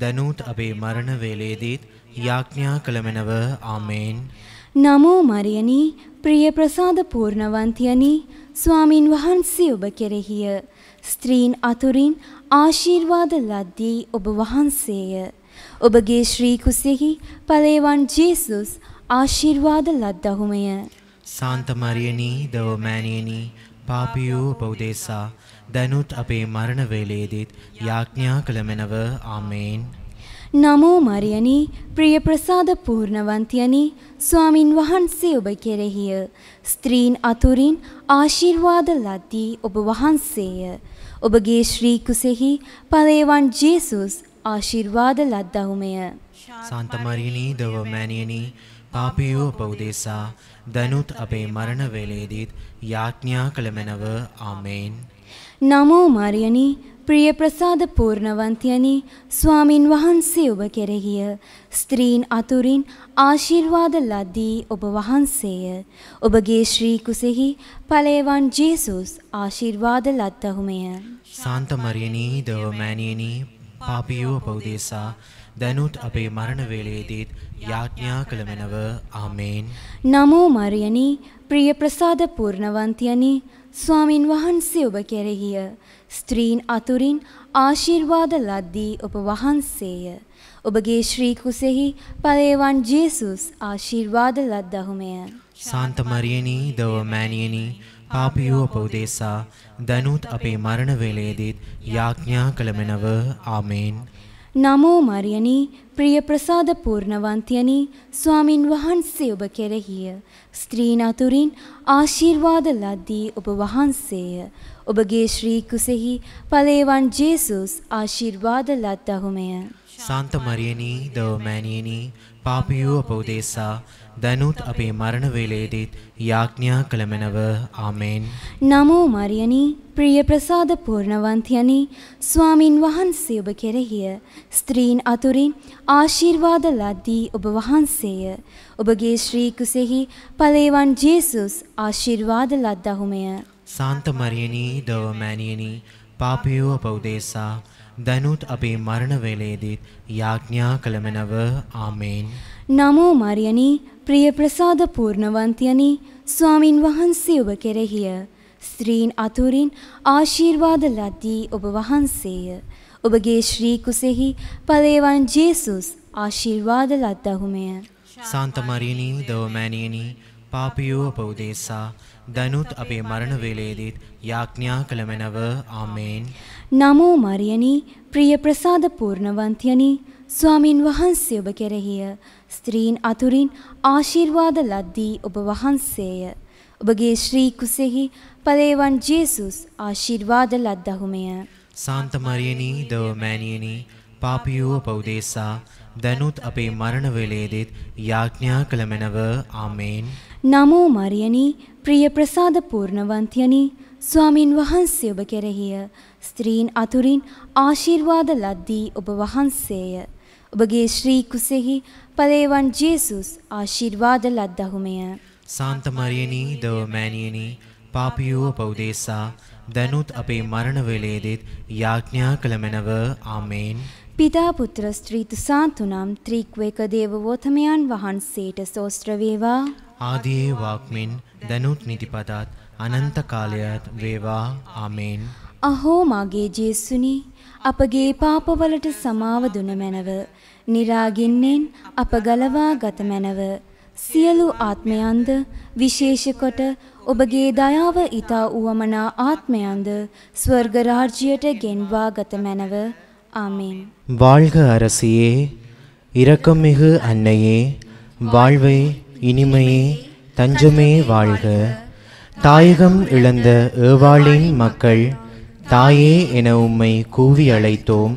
Speaker 1: දනුත් අපේ මරණ වේලේදීත් යාඥා කළ මැනව. ආමේන්.
Speaker 9: නමෝ මරියනි, ප්‍රිය ප්‍රසාද පූර්ණවන්තයනි, ස්වාමින් වහන්සේ ඔබ කෙරෙහිය. ස්ත්‍රීන් අතුරින් ආශිර්වාද ලද්දී ඔබ වහන්සේය. ඔබගේ ශ්‍රී කුසෙහි ඵලයවන් ජේසුස් ආශිර්වාද ලද්දහුමය.
Speaker 1: සාන්ත මරියනි, දව මෑණියනි, පාපියෝ අප උදෙසා දනුත් අපේ මරණ වේලේදීත් යාඥා කළ මැනව. ආමේන්.
Speaker 9: නමෝ මරියනි, ප්‍රිය ප්‍රසාද පූර්ණවන්තයනි, ස්වාමින් වහන්සේ ඔබ කෙරෙහිය. ස්ත්‍රීන් අතුරින් ආශිර්වාද ලද්දී ඔබ වහන්සේය. ඔබගේ ශ්‍රී කුසෙහි ඵලයවන් ජේසුස් ආශිර්වාද ලද්දහුමය.
Speaker 1: සාන්ත මරියනි, දව මෑණියනි, පාපියෝ අප උදෙසා දනුත් අපේ මරණ වේලේදීත් යාඥා කළ මැනව. ආමේන්.
Speaker 9: නමෝ මරියනි ප්‍රිය ප්‍රසාද පූර්ණවන්තියනි ස්වාමින් වහන්සේ ඔබ කෙරෙහිය. ස්ත්‍රීන් අතුරින් ආශිර්වාද ලද්දී ඔබ වහන්සේය. ඔබගේ ශ්‍රී කුසෙහි ඵලයවන් ජේසුස් ආශිර්වාද ලද්දහුමය.
Speaker 1: සාන්ත මරියනි දව මෑණියනි පාපියෝ අප උදෙසා දනුත් අපේ මරණ වේලේදීත් යාඥා කළ මැනව. ආමේන්.
Speaker 9: නමෝ මරියනි ප්‍රිය ප්‍රසාද පූර්ණවන්තියනි ස්වාමින් වහන්සේ ඔබ කෙරෙහිය. ස්ත්‍රීන් අතුරින් ආශිර්වාද ලද්දී ඔබ වහන්සේය. ඔබගේ ශ්‍රී කුසෙහි ඵලයවන් ජේසුස් ආශිර්වාද ලද්දහුමය.
Speaker 1: සාන්ත මරියනි දව මෑණියනි පාපියෝ අප උදෙසා දනුත් අපේ මරණ වේලේදීත් යාඥා කළ මැනව. ආමේන්.
Speaker 9: නමෝ මරියනි ප්‍රිය ප්‍රසාද පූර්ණවන්තියනි ස්වාමින් වහන්සේ ඔබ කෙරෙහිය. ස්ත්‍රීන් අතුරින් ආශිර්වාද ලද්දී ඔබ වහන්සේය. ඔබගේ ශ්‍රී කුසෙහි ඵලයවන් ජේසුස් ආශිර්වාද ලද්දහුමය.
Speaker 1: සාන්ත මරියනි දව මෑණියනි පාපියෝ අප උදෙසා දනුත් අපේ මරණ වේලේදීත් යාඥා කළ මැනව. ආමේන්.
Speaker 9: නමෝ මරියනි ප්‍රිය ප්‍රසාද පූර්ණවන්තියනි ස්වාමින් වහන්සේ ඔබ කෙරෙහිය. ස්ත්‍රීන් අතුරින් ආශිර්වාද ලද්දී ඔබ වහන්සේය. ඔබගේ ශ්‍රී කුසෙහි ඵලයවන් ජේසුස් ආශිර්වාද ලද්දහුමය.
Speaker 1: සාන්ත මරියනි දව මෑණියනි පාපියෝ අප උදෙසා දනුත් අපේ මරණ වේලේදීත් යාඥා කළ මැනව. ආමේන්.
Speaker 9: නමෝ මරියනි ප්‍රිය ප්‍රසාද පූර්ණවන්තියනි ස්වාමින් වහන්සේ ඔබ කෙරෙහිය. ස්ත්‍රීන් අතුරින් ආශිර්වාද ලද්දී ඔබ වහන්සේය. ඔබගේ ශ්‍රී කුසෙහි ඵලයවන් ජේසුස් ආශිර්වාද ලද්දහුමය.
Speaker 1: සාන්ත මරියනි දව මෑණියනි පාපියෝ අප උදෙසා දනුත් අපේ මරණ වේලේදීත් යාඥා කළ මැනව. ආමේන්.
Speaker 9: නමෝ මරියනි ප්‍රිය ප්‍රසාද පූර්ණවන්තියනි ස්වාමින් වහන්සේ ඔබ කෙරෙහිය. ස්ත්‍රීන් අතුරින් ආශිර්වාද ලද්දී ඔබ වහන්සේය. ඔබගේ ශ්‍රී කුසෙහි ඵලයවන් ජේසුස් ආශිර්වාද ලද්දහුමය.
Speaker 1: සාන්ත මරියනි දව මෑණියනි පාපියෝ අප උදෙසා දනුත් අපේ මරණ වේලේදීත් යාඥා කළ මැනව. ආමේන්.
Speaker 9: නමෝ මරියනි ප්‍රිය ප්‍රසාද පූර්ණවන්තියනි ස්වාමින් වහන්සේ ඔබ කෙරෙහිය. ස්ත්‍රීන් අතුරින් ආශිර්වාද ලද්දී ඔබ වහන්සේය. ඔබගේ ශ්‍රී කුසෙහි ඵලයවන් ජේසුස් ආශිර්වාද ලද්දහුමය.
Speaker 1: සාන්ත මරියනි දව මෑණියනි පාපියෝ අප උදෙසා දනුත් අපේ මරණ වේලේදීත් යාඥා කළ මැනව. ආමේන්.
Speaker 9: පිතා පුත්‍ර ස්ත්‍රීතු සාන්තුනම් ත්‍රික්වේක දේවවෝතමයන් වහන්සේට සෝස්ත්‍ර වේවා.
Speaker 1: ආදියේ වාක්මින් දනුත් නිතිපතත් අනන්ත කාලයත් වේවා. ආමේන්.
Speaker 9: අහෝ මාගේ ජේසුනි අපගේ පාපවලට සමාව දුන මැනව. නිරාගින්නෙන් අප ගලවා ගත මැනව. සියලු ආත්මයන්ද විශේෂ කොට ඔබගේ දයාව ඊතා උවමනා ආත්මයන්ද ස්වර්ග රාජ්‍යයට ගෙන්වා ගත මැනව. ஆமென்.
Speaker 4: வாழ்க அரசியே, இரக்கமிகு அன்னையே, வாழ்வே இனிமையே, தஞ்சமே வாழ்க. தாயகம் இழந்த ஏவாளின் மக்கள் தாயே என உம்மை கூவி அழைத்தோம்.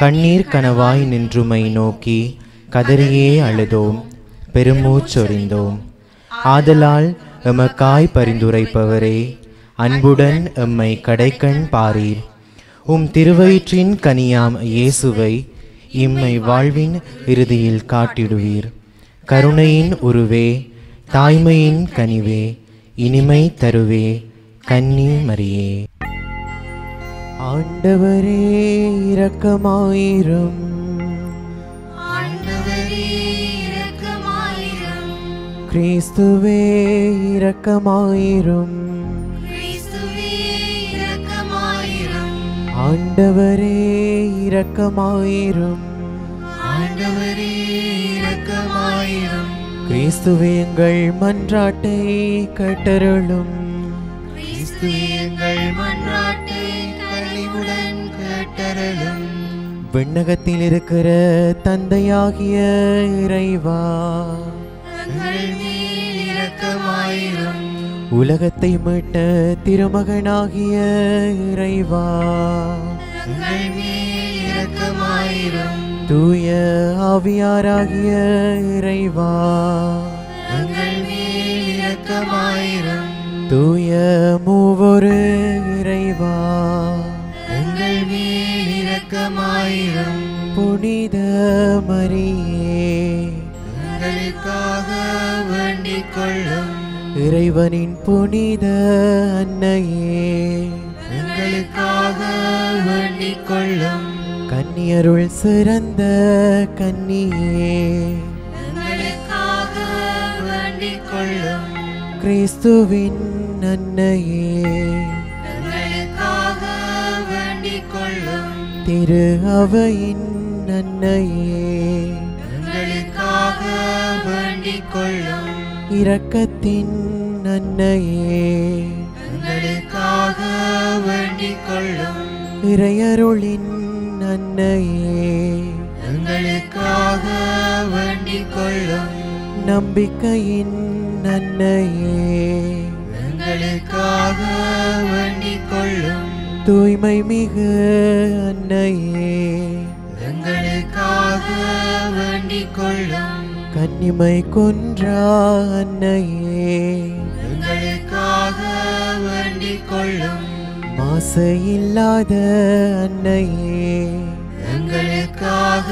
Speaker 4: கண்ணீர் கனவாய் நின்றுமை நோக்கி கதறியே அழுதோம், பெருமூச்சொறிந்தோம். ஆதலால் எமக்காய் பரிந்துரைப்பவரே, அன்புடன் எம்மை கடைக்கண் பாரீர். உம் திருவயிற்றின் கனியாம் இயேசுவை இம்மை வாழ்வின் இறுதியில் காட்டிடுவீர். கருணையின் உருவே, தாய்மையின் கனிவே, இனிமை தருவே, கன்னி மரியே. ஆண்டவரே இரக்கமாயிரும். கிறிஸ்துவே இரக்கமாயிரும். ஆண்டவரே இரக்கமாயிரும்.
Speaker 1: ஆண்டவரே இரக்கமாயிரும்.
Speaker 4: கிறிஸ்துவே எங்கள் மன்றாட்டை கேட்டருளும்.
Speaker 1: கிறிஸ்துவே எங்கள் மன்றாட்டை கனிவுடன் கேட்டருளும்.
Speaker 4: விண்ணகத்தில் இருக்கிற தந்தையாகிய இறைவா,
Speaker 1: எங்கள் மேல் இரக்கமாயிரும்.
Speaker 4: உலகத்தை மீட்ட திருமகனாகிய இறைவா,
Speaker 1: எங்கள் மேல் இரக்கமாயிரும்.
Speaker 4: தூய ஆவியாராகிய இறைவா
Speaker 1: எங்கள் மேல் இரக்கமாயிரும்.
Speaker 4: தூய மூவொரு இறைவா
Speaker 1: எங்கள் மேல் இரக்கமாயிரும்.
Speaker 4: புனித மரியே
Speaker 1: எங்களுக்காக வேண்டிக் கொள்ளும்.
Speaker 4: இறைவனின் புனித அன்னையே
Speaker 1: எங்களுக்காக வேண்டிக் கொள்ளும்.
Speaker 4: கன்னியருள் சிறந்த கன்னியே
Speaker 1: எங்களுக்காக வேண்டிக் கொள்ளும்.
Speaker 4: கிறிஸ்துவின் அன்னையே
Speaker 1: எங்களுக்காக வேண்டிக் கொள்ளும்.
Speaker 4: திரு அவையின் அன்னையே
Speaker 1: எங்களுக்காக வேண்டிக் கொள்ளும்.
Speaker 4: இரக்கத்தின் அன்னையே
Speaker 1: எங்களுக்காக வேண்டிக் கொள்ளும்.
Speaker 4: இறையருளின் அன்னையே
Speaker 1: எங்களுக்காக வேண்டிக் கொள்ளும்.
Speaker 4: நம்பிக்கையின் அன்னையே
Speaker 1: எங்களுக்காக வேண்டிக் கொள்ளும்.
Speaker 4: தூய்மை மிகு அன்னையே
Speaker 1: எங்களுக்காக வேண்டிக் கொள்ளும்.
Speaker 4: கன்னிமை குன்றா அன்னையே
Speaker 1: எங்களுக்காக வேண்டிக் கொள்ளும்.
Speaker 4: மாசு இல்லாத அன்னையே
Speaker 1: எங்களுக்காக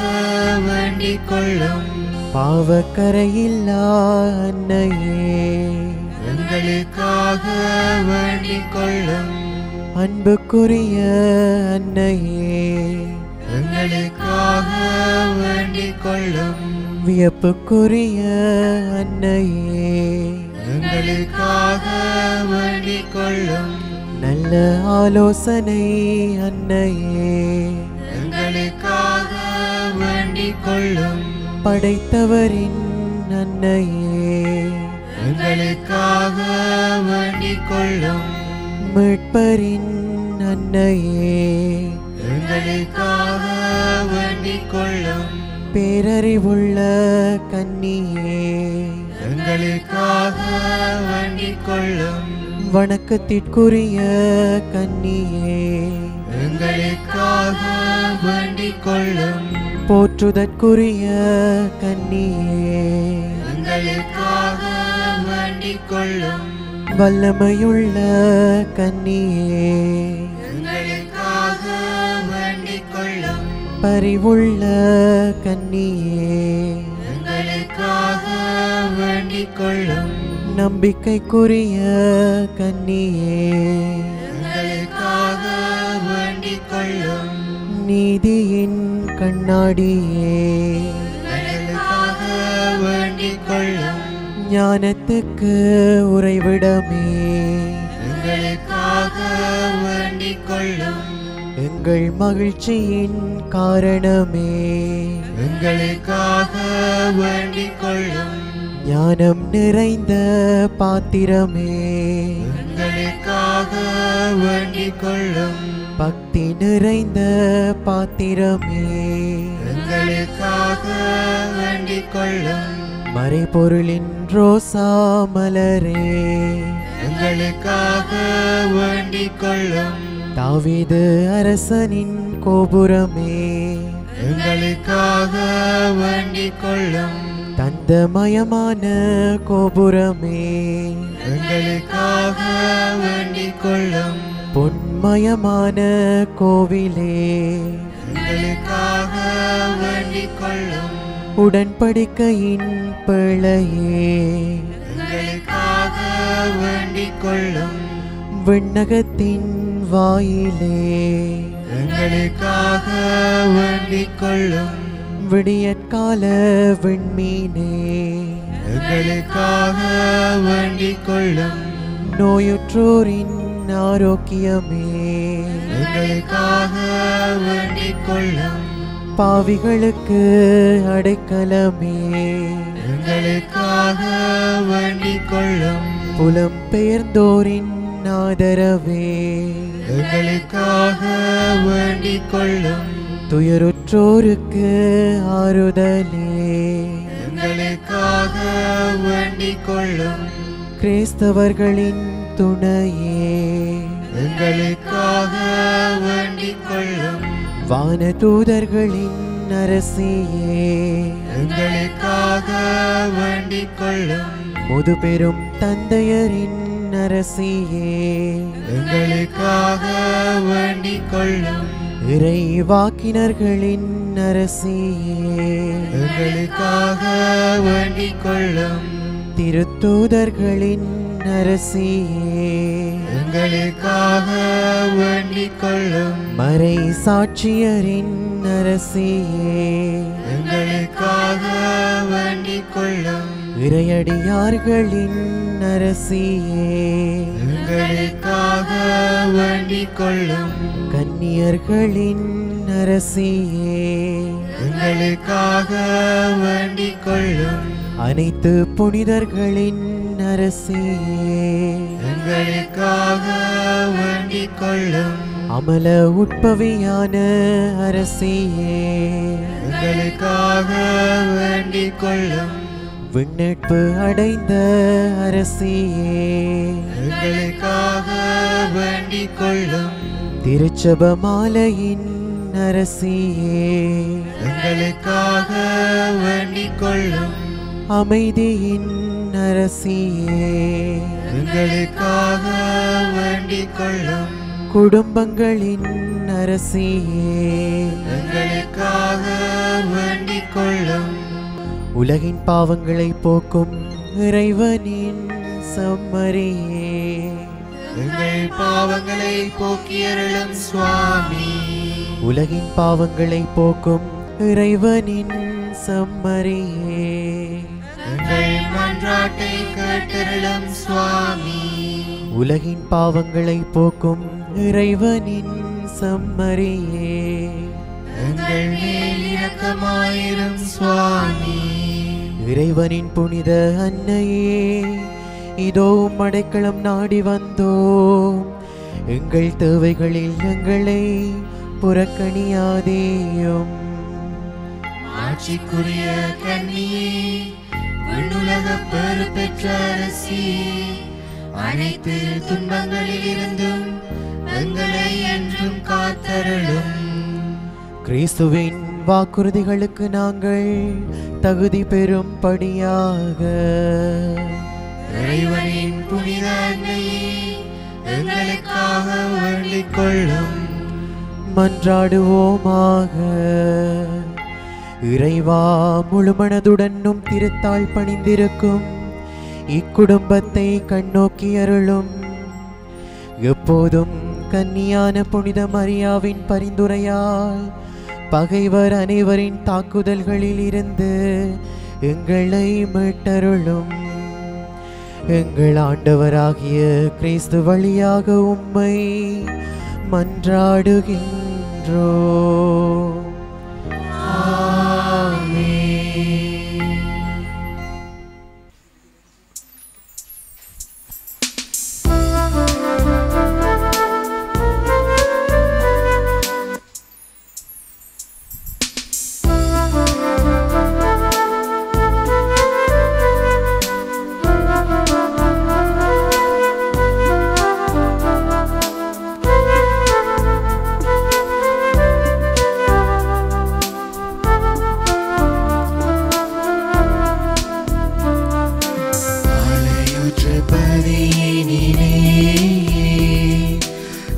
Speaker 1: வேண்டிக் கொள்ளும்.
Speaker 4: பாவக்கரையில்லா அன்னையே
Speaker 1: எங்களுக்காக வேண்டிக் கொள்ளும்.
Speaker 4: அன்புக்குரிய அன்னையே
Speaker 1: எங்களுக்காக வேண்டிக் கொள்ளும்.
Speaker 4: வியப்புக்குரிய அன்னையே
Speaker 1: எங்களுக்காக வேண்டிக் கொள்ளும்.
Speaker 4: நல்ல ஆலோசனை அன்னையே
Speaker 1: எங்களுக்காக வேண்டிக் கொள்ளும்.
Speaker 4: படைத்தவரின் அன்னையே
Speaker 1: எங்களுக்காக வேண்டிக் கொள்ளும்.
Speaker 4: மீட்பரின் அன்னையே
Speaker 1: எங்களுக்காக வேண்டிக் கொள்ளும்.
Speaker 4: பேரறிவுள்ள கன்னியே
Speaker 1: எங்களுக்காக வேண்டிக் கொள்ளும்.
Speaker 4: வணக்கத்திற்குரிய கன்னியே
Speaker 1: எங்களுக்காக வேண்டிக் கொள்ளும்.
Speaker 4: போற்றுதற்குரிய கன்னியே
Speaker 1: எங்களுக்காக வேண்டிக் கொள்ளும்.
Speaker 4: வல்லமையுள்ள கன்னியே
Speaker 1: எங்களுக்காக வேண்டிக் கொள்ளும்.
Speaker 4: பரிவுள்ள கன்னியே
Speaker 1: எங்களுக்காக வேண்டிக் கொள்ளும்.
Speaker 4: நம்பிக்கைக்குரிய கன்னியே
Speaker 1: எங்களுக்காக வேண்டிக் கொள்ளும்.
Speaker 4: நீதியின் கண்ணாடியே
Speaker 1: எங்களுக்காக வேண்டிக் கொள்ளும்.
Speaker 4: ஞானத்துக்கு உறைவிடமே
Speaker 1: எங்களுக்காக வேண்டிக் கொள்ளும்.
Speaker 4: எங்கள் மகிழ்ச்சியின் காரணமே
Speaker 1: எங்களுக்காக வேண்டிக் கொள்ளும்.
Speaker 4: ஞானம் நிறைந்த பாத்திரமே
Speaker 1: எங்களுக்காக வேண்டிக் கொள்ளும்.
Speaker 4: பக்தி நிறைந்த பாத்திரமே
Speaker 1: எங்களுக்காக வேண்டிக் கொள்ளும்.
Speaker 4: மறைபொருளின் ரோசா மலரே
Speaker 1: எங்களுக்காக வேண்டிக் கொள்ளும்.
Speaker 4: தாவீது அரசனின் கோபுரமே
Speaker 1: எங்களுக்காக வேண்டிக் கொள்ளும்.
Speaker 4: தந்தமயமான கோபுரமே
Speaker 1: எங்களுக்காக வேண்டிக் கொள்ளும்.
Speaker 4: பொன்மயமான கோவிலே
Speaker 1: எங்களுக்காக வேண்டிக் கொள்ளும்.
Speaker 4: உடன்படிக்கையின் பிள்ளையே
Speaker 1: எங்களுக்காக வேண்டிக் கொள்ளும்.
Speaker 4: விண்ணகத்தின் வாயிலே
Speaker 1: எங்களுக்காக வேண்டிக் கொள்ளும்.
Speaker 4: விடியற்கால விண்மீனே
Speaker 1: எங்களுக்காக வேண்டிக் கொள்ளும்.
Speaker 4: நோயுற்றோரின் ஆரோக்கியமே
Speaker 1: எங்களுக்காக வேண்டிக் கொள்ளும்.
Speaker 4: பாவிகளுக்கு அடைக்கலமே
Speaker 1: எங்களுக்காக வேண்டிக் கொள்ளும்.
Speaker 4: புலம்பெயர்ந்தோரின் ஆதரவே
Speaker 1: எங்களுக்காக வேண்டிக் கொள்ளும்.
Speaker 4: துயருற்றோருக்கு ஆறுதலே
Speaker 1: எங்களுக்காக வேண்டிக் கொள்ளும்.
Speaker 4: கிறிஸ்தவர்களின் துணையே
Speaker 1: எங்களுக்காக வேண்டிக் கொள்ளும்.
Speaker 4: வானதூதர்களின் அரசியே
Speaker 1: எங்களுக்காக வேண்டிக் கொள்ளும்.
Speaker 4: முதுபெரும் தந்தையரின் அரசியே
Speaker 1: எங்களுக்காக வேண்டிக் கொள்ளும்.
Speaker 4: இறைவாக்கினர்களின் அரசியே
Speaker 1: எங்களுக்காக வேண்டிக் கொள்ளும்.
Speaker 4: திருத்தூதர்களின் அரசியே
Speaker 1: எங்களுக்காக வேண்டிக் கொள்ளும்.
Speaker 4: மறை சாட்சியரின் அரசியே
Speaker 1: எங்களுக்காக வேண்டிக் கொள்ளும்.
Speaker 4: இறையடியார்களின் அரசியே
Speaker 1: எங்களுக்காக வேண்டிக் கொள்ளும்.
Speaker 4: கன்னியர்களின் அரசியே
Speaker 1: எங்களுக்காக வேண்டிக் கொள்ளும்.
Speaker 4: அனைத்து புனிதர்களின் அரசியே
Speaker 1: எங்களுக்காக வேண்டிக் கொள்ளும்.
Speaker 4: அமல உட்பவியான அரசியே
Speaker 1: எங்களுக்காக வேண்டிக் கொள்ளும்.
Speaker 4: விண்ணேற்பு அடைந்த அரசியே
Speaker 1: எங்களுக்காக வேண்டிக் கொள்ளும்.
Speaker 4: திருச்சபமாலையின் அரசியே
Speaker 1: எங்களுக்காக வேண்டிக் கொள்ளும்.
Speaker 4: அமைதியின் அரசியே
Speaker 1: எங்களுக்காக வேண்டிக் கொள்ளும்.
Speaker 4: குடும்பங்களின் அரசியே
Speaker 1: எங்களுக்காக வேண்டிக் கொள்ளும்.
Speaker 4: உலகின் பாவங்களை போக்கும் இறைவனின் சம்மரியே
Speaker 1: எங்கள் பாவங்களை போக்கியருளும் சுவாமி.
Speaker 4: உலகின் பாவங்களை போக்கும் இறைவனின் சம்மரியே
Speaker 1: எங்கள் மன்றாட்டை கேட்டருளும் சுவாமி.
Speaker 4: உலகின் பாவங்களை போக்கும் இறைவனின் சம்மரியே
Speaker 1: எங்கள் மேல் இரக்கமாயிரும் சுவாமி.
Speaker 4: இறைவனின் புனித அன்னையே இதோ அடைக்கலம் நாடி வந்தோம். எங்கள் தேவைகளில் எங்களை புறக்கணியாதேயும்.
Speaker 1: ஆட்சிக்குரிய கன்னியே, விண்ணுலக பெரு பெற்ற அரசியே, அனைத்து துன்பங்களில் இருந்தும் எங்களை என்றும் காத்தருளும்.
Speaker 4: கிறிஸ்துவின் வாக்குறுதிகளுக்கு நாங்கள் தகுதி பெறும்படியாக
Speaker 1: இறைவனின் புனித அன்னையே, எங்களுக்காக வேண்டிக் கொள்ளும்.
Speaker 4: மன்றாடுவோமாக. இறைவா, முழுமனதுடனும் திருத்தாள் பணிந்திருக்கும் இக்குடும்பத்தை கண்ணோக்கி அருளும். எப்போதும் கன்னியான புனித மரியாவின் பரிந்துரையால் பகைவர் அனைவரின் தாக்குதல்களில் இருந்து எங்களை மீட்டருளும். எங்கள் ஆண்டவராகிய கிறிஸ்து வழியாக உம்மை மன்றாடுகின்றோம்.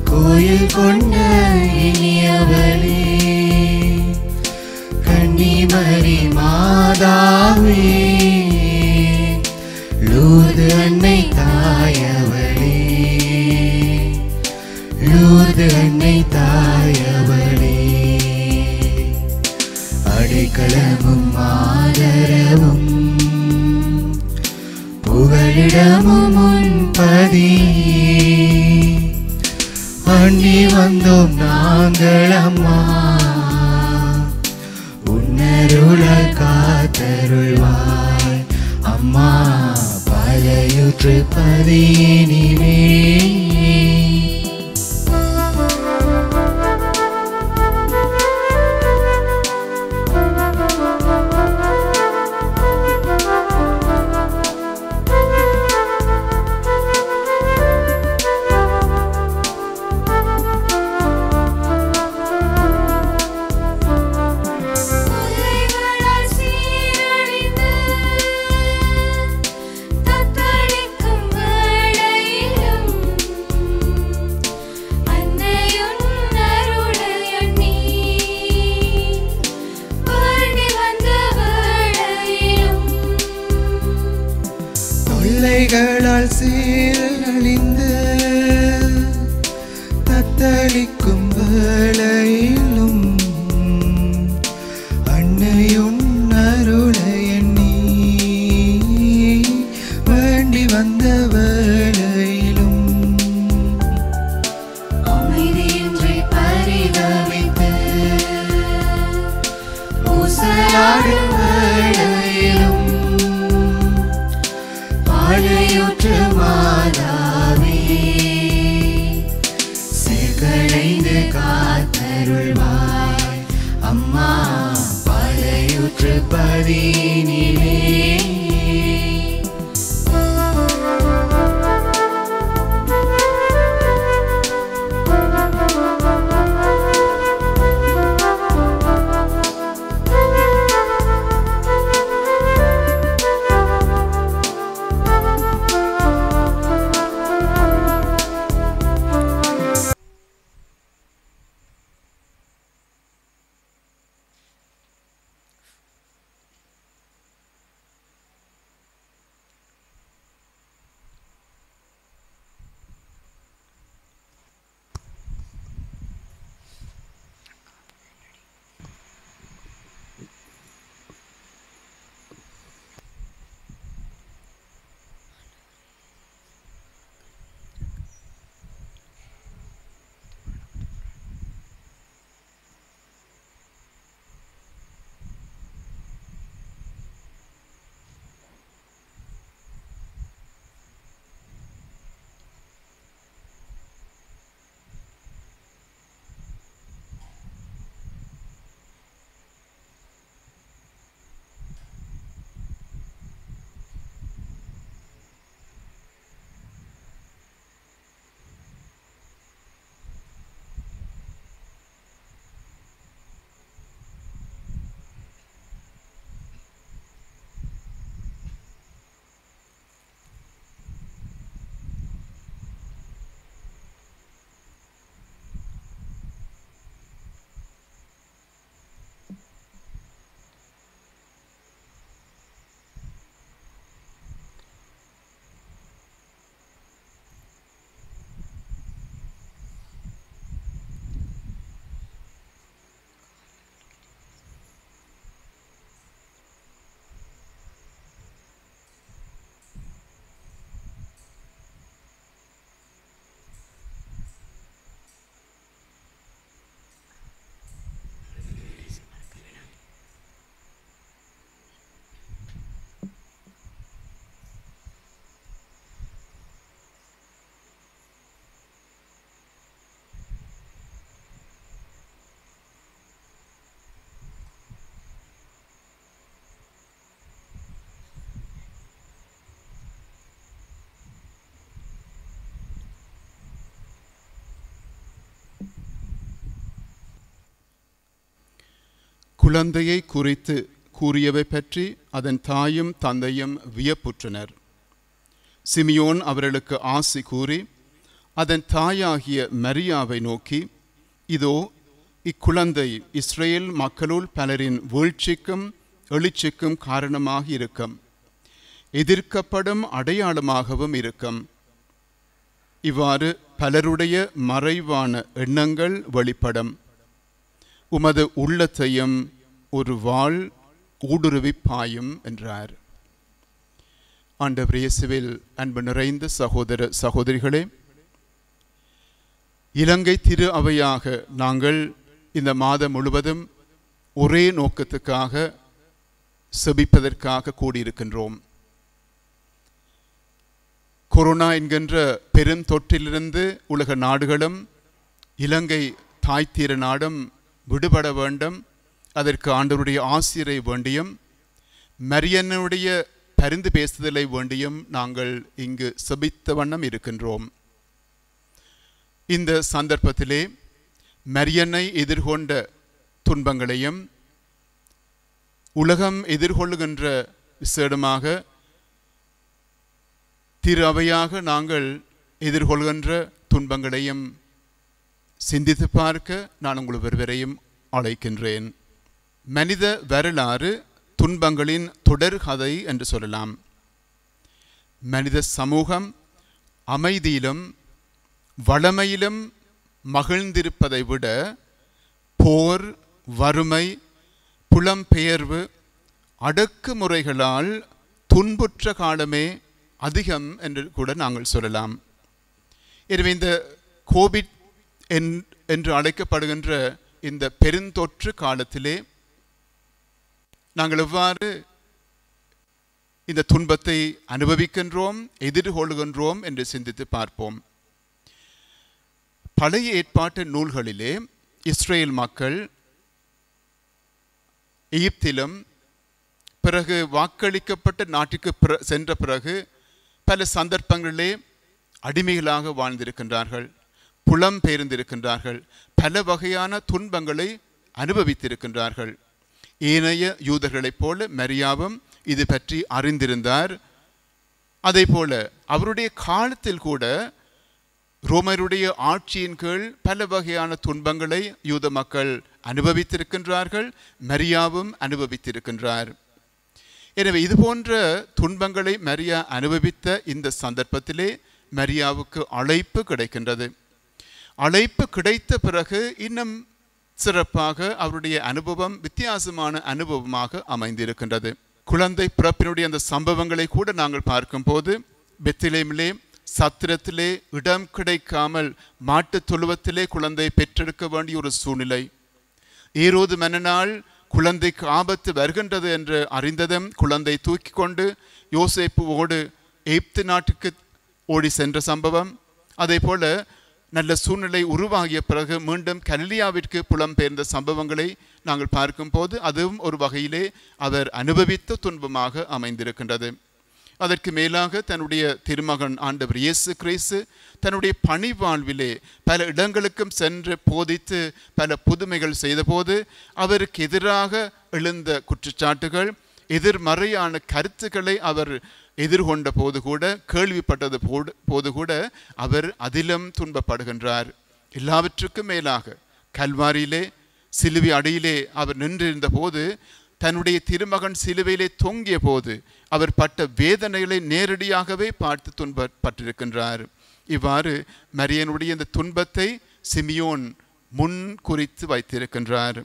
Speaker 1: கோயில் கொண்ட இனியவளே, கன்னிமரி மாதாவே, லூர்து அன்னை தாயவளே, லூர்து அன்னை தாயவளே, அடைக்கலமும் ஆதரவும் புகலிடமும் உன்பதி அண்ணி வந்தோம் நாங்கள் அம்மா, உன்னருளால் காத்தருள்வாய் அம்மா, பழையுற்று பதியினிலே. மதியினிலே
Speaker 3: குழந்தையை குறித்து கூறியவை பற்றி அதன் தாயும் தந்தையும் வியப்புற்றனர். சிமியோன் அவர்களுக்கு ஆசி கூறி அதன் தாயாகிய மரியாவை நோக்கி, இதோ இக்குழந்தை இஸ்ரேல் மக்களுள் பலரின் வீழ்ச்சிக்கும் எழுச்சிக்கும் காரணமாக இருக்கும், எதிர்க்கப்படும் அடையாளமாகவும் இருக்கும். இவ்வாறு பலருடைய மறைவான எண்ணங்கள் வெளிப்படும். உமது உள்ளத்தையும் ஒரு வாள் ஊடுருவி பாயும் என்றார். ஆண்டவர் இயேசுவில் அன்பு நிறைந்த சகோதர சகோதரிகளே, இலங்கை திரு அவையாக நாங்கள் இந்த மாதம் முழுவதும் ஒரே நோக்கத்துக்காக செபிப்பதற்காக கூடியிருக்கின்றோம். கொரோனா என்கின்ற பெருந்தொற்றிலிருந்து உலக நாடுகளும் இலங்கை தாய்த்தீர நாடும் விடுபட வேண்டும். அதற்கு ஆண்டவருடைய ஆசிரை வேண்டியும் மரியனுடைய பரிந்து பேசுதலை வேண்டியும் நாங்கள் இங்கு செபித்த வண்ணம் இருக்கின்றோம். இந்த சந்தர்ப்பத்திலே மரியனை எதிர்கொண்ட துன்பங்களையும் உலகம் எதிர்கொள்ளுகின்ற விசேடமாக திரு அவையாக நாங்கள் எதிர்கொள்கின்ற துன்பங்களையும் சிந்தித்து பார்க்க நான் உங்கள் ஒருவரையும் அழைக்கின்றேன். மனித வரலாறு துன்பங்களின் தொடர்கதை என்று சொல்லலாம். மனித சமூகம் அமைதியிலும் வளமையிலும் மகிழ்ந்திருப்பதை விட போர், வறுமை, புலம்பெயர்வு, அடக்குமுறைகளால் துன்புற்ற காலமே அதிகம் என்று கூட நாங்கள் சொல்லலாம். எனவே இந்த கோவிட் என்று அழைக்கப்படுகின்ற இந்த பெருந்தொற்று காலத்திலே நாங்கள் எவ்வாறு இந்த துன்பத்தை அனுபவிக்கின்றோம், எதிர்கொள்கின்றோம் என்று சிந்தித்து பார்ப்போம். பழைய ஏற்பாட்டு நூல்களிலே இஸ்ரேல் மக்கள் எகிப்திலும் பிறகு வாக்களிக்கப்பட்ட நாட்டிற்கு சென்ற பிறகு பல சந்தர்ப்பங்களிலே அடிமைகளாக வாழ்ந்திருக்கின்றார்கள், புலம்பெயர்ந்திருக்கின்றார்கள், பல வகையான துன்பங்களை அனுபவித்திருக்கின்றார்கள். ஏனைய யூதர்களைப் போல மரியாவும் இது பற்றி அறிந்திருந்தார். அதே போல அவருடைய காலத்தில் கூட ரோமருடைய ஆட்சியின் கீழ் பல வகையான துன்பங்களை யூத மக்கள் அனுபவித்திருக்கின்றார்கள், மரியாவும் அனுபவித்திருக்கின்றார். எனவே இது போன்ற துன்பங்களை மரியா அனுபவித்த இந்த சந்தர்ப்பத்திலே மரியாவுக்கு அழைப்பு கிடைக்கின்றது. அழைப்பு கிடைத்த பிறகு இன்னும் சிறப்பாக அவருடைய அனுபவம் வித்தியாசமான அனுபவமாக அமைந்திருக்கின்றது. குழந்தை பிறப்பினுடைய அந்த சம்பவங்களை கூட நாங்கள் பார்க்கும்போது பெத்லகேமிலே சத்திரத்திலே இடம் கிடைக்காமல் மாட்டு தொழுவத்திலே குழந்தை பெற்றெடுக்க வேண்டிய ஒரு சூழ்நிலை. ஏரோது மன்னனால் குழந்தைக்கு ஆபத்து வருகின்றது என்று அறிந்ததும் குழந்தை தூக்கி கொண்டு யோசேப்புவோடு எகிப்து நாட்டுக்கு ஓடி சென்ற சம்பவம். அதே போல நல்ல சூழ்நிலை உருவாகிய பிறகு மீண்டும் கலிலியாவிற்கு புலம்பெயர்ந்த சம்பவங்களை நாங்கள் பார்க்கும்போது அதுவும் ஒரு வகையிலே அவர் அனுபவித்த துன்பமாக அமைந்திருக்கின்றது. அதற்கு மேலாக தன்னுடைய திருமகன் ஆண்டவர் இயேசு கிறிஸ்து தன்னுடைய பணி வாழ்விலே பல இடங்களுக்கும் சென்று போதித்து பல புதுமைகள் செய்தபோது அவருக்கு எதிராக எழுந்த குற்றச்சாட்டுகள், எதிர்மறையான கருத்துக்களை அவர் எதிர்கொண்ட போது கூட, கேள்விப்பட்டது போது கூட அவர் அதிலும் துன்பப்படுகின்றார். எல்லாவற்றுக்கும் மேலாக கல்வாரியிலே சிலுவை அடியிலே அவர் நின்றிருந்த போது, தன்னுடைய திருமகன் சிலுவையிலே தொங்கிய போது அவர் பட்ட வேதனைகளை நேரடியாகவே பார்த்து துன்பப்பட்டிருக்கின்றார். இவ்வாறு மரியனுடைய இந்த துன்பத்தை சிமியோன் முன் குறித்து வைத்திருக்கின்றார்.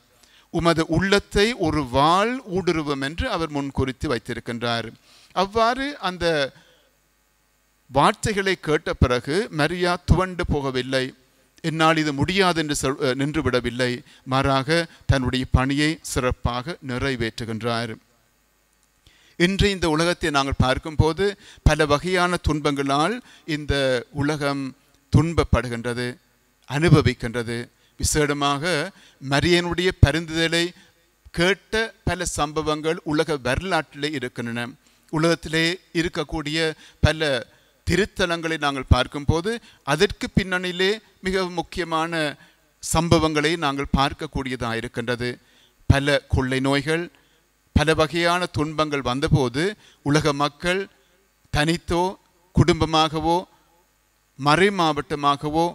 Speaker 3: உமது உள்ளத்தை ஒரு வாள் ஊடுருவும் என்று அவர் முன் குறித்து வைத்திருக்கின்றார். அவ்வாறு அந்த வார்த்தைகளை கேட்ட பிறகு மரியா துவண்டு போகவில்லை, என்னால் இது முடியாது என்று நின்று விடவில்லை. மாறாக தன்னுடைய பணியை சிறப்பாக நிறைவேற்றுகின்றார். இன்று இந்த உலகத்தை நாங்கள் பார்க்கும்போது பல வகையான துன்பங்களால் இந்த உலகம் துன்பப்படுகின்றது, அனுபவிக்கின்றது. விசேடமாக மரியனுடைய பரிந்துதலை கேட்ட பல சம்பவங்கள் உலக வரலாற்றிலே இருக்கின்றன. உலகத்திலே இருக்கக்கூடிய பல திருத்தலங்களை நாங்கள் பார்க்கும்போது அதற்கு பின்னணியிலே மிக முக்கியமான சம்பவங்களை நாங்கள் பார்க்கக்கூடியதாக இருக்கின்றது. பல கொள்ளை நோய்கள், பல வகையான துன்பங்கள் வந்தபோது உலக மக்கள் தனித்தோ குடும்பமாகவோ மறை மாவட்டமாகவோ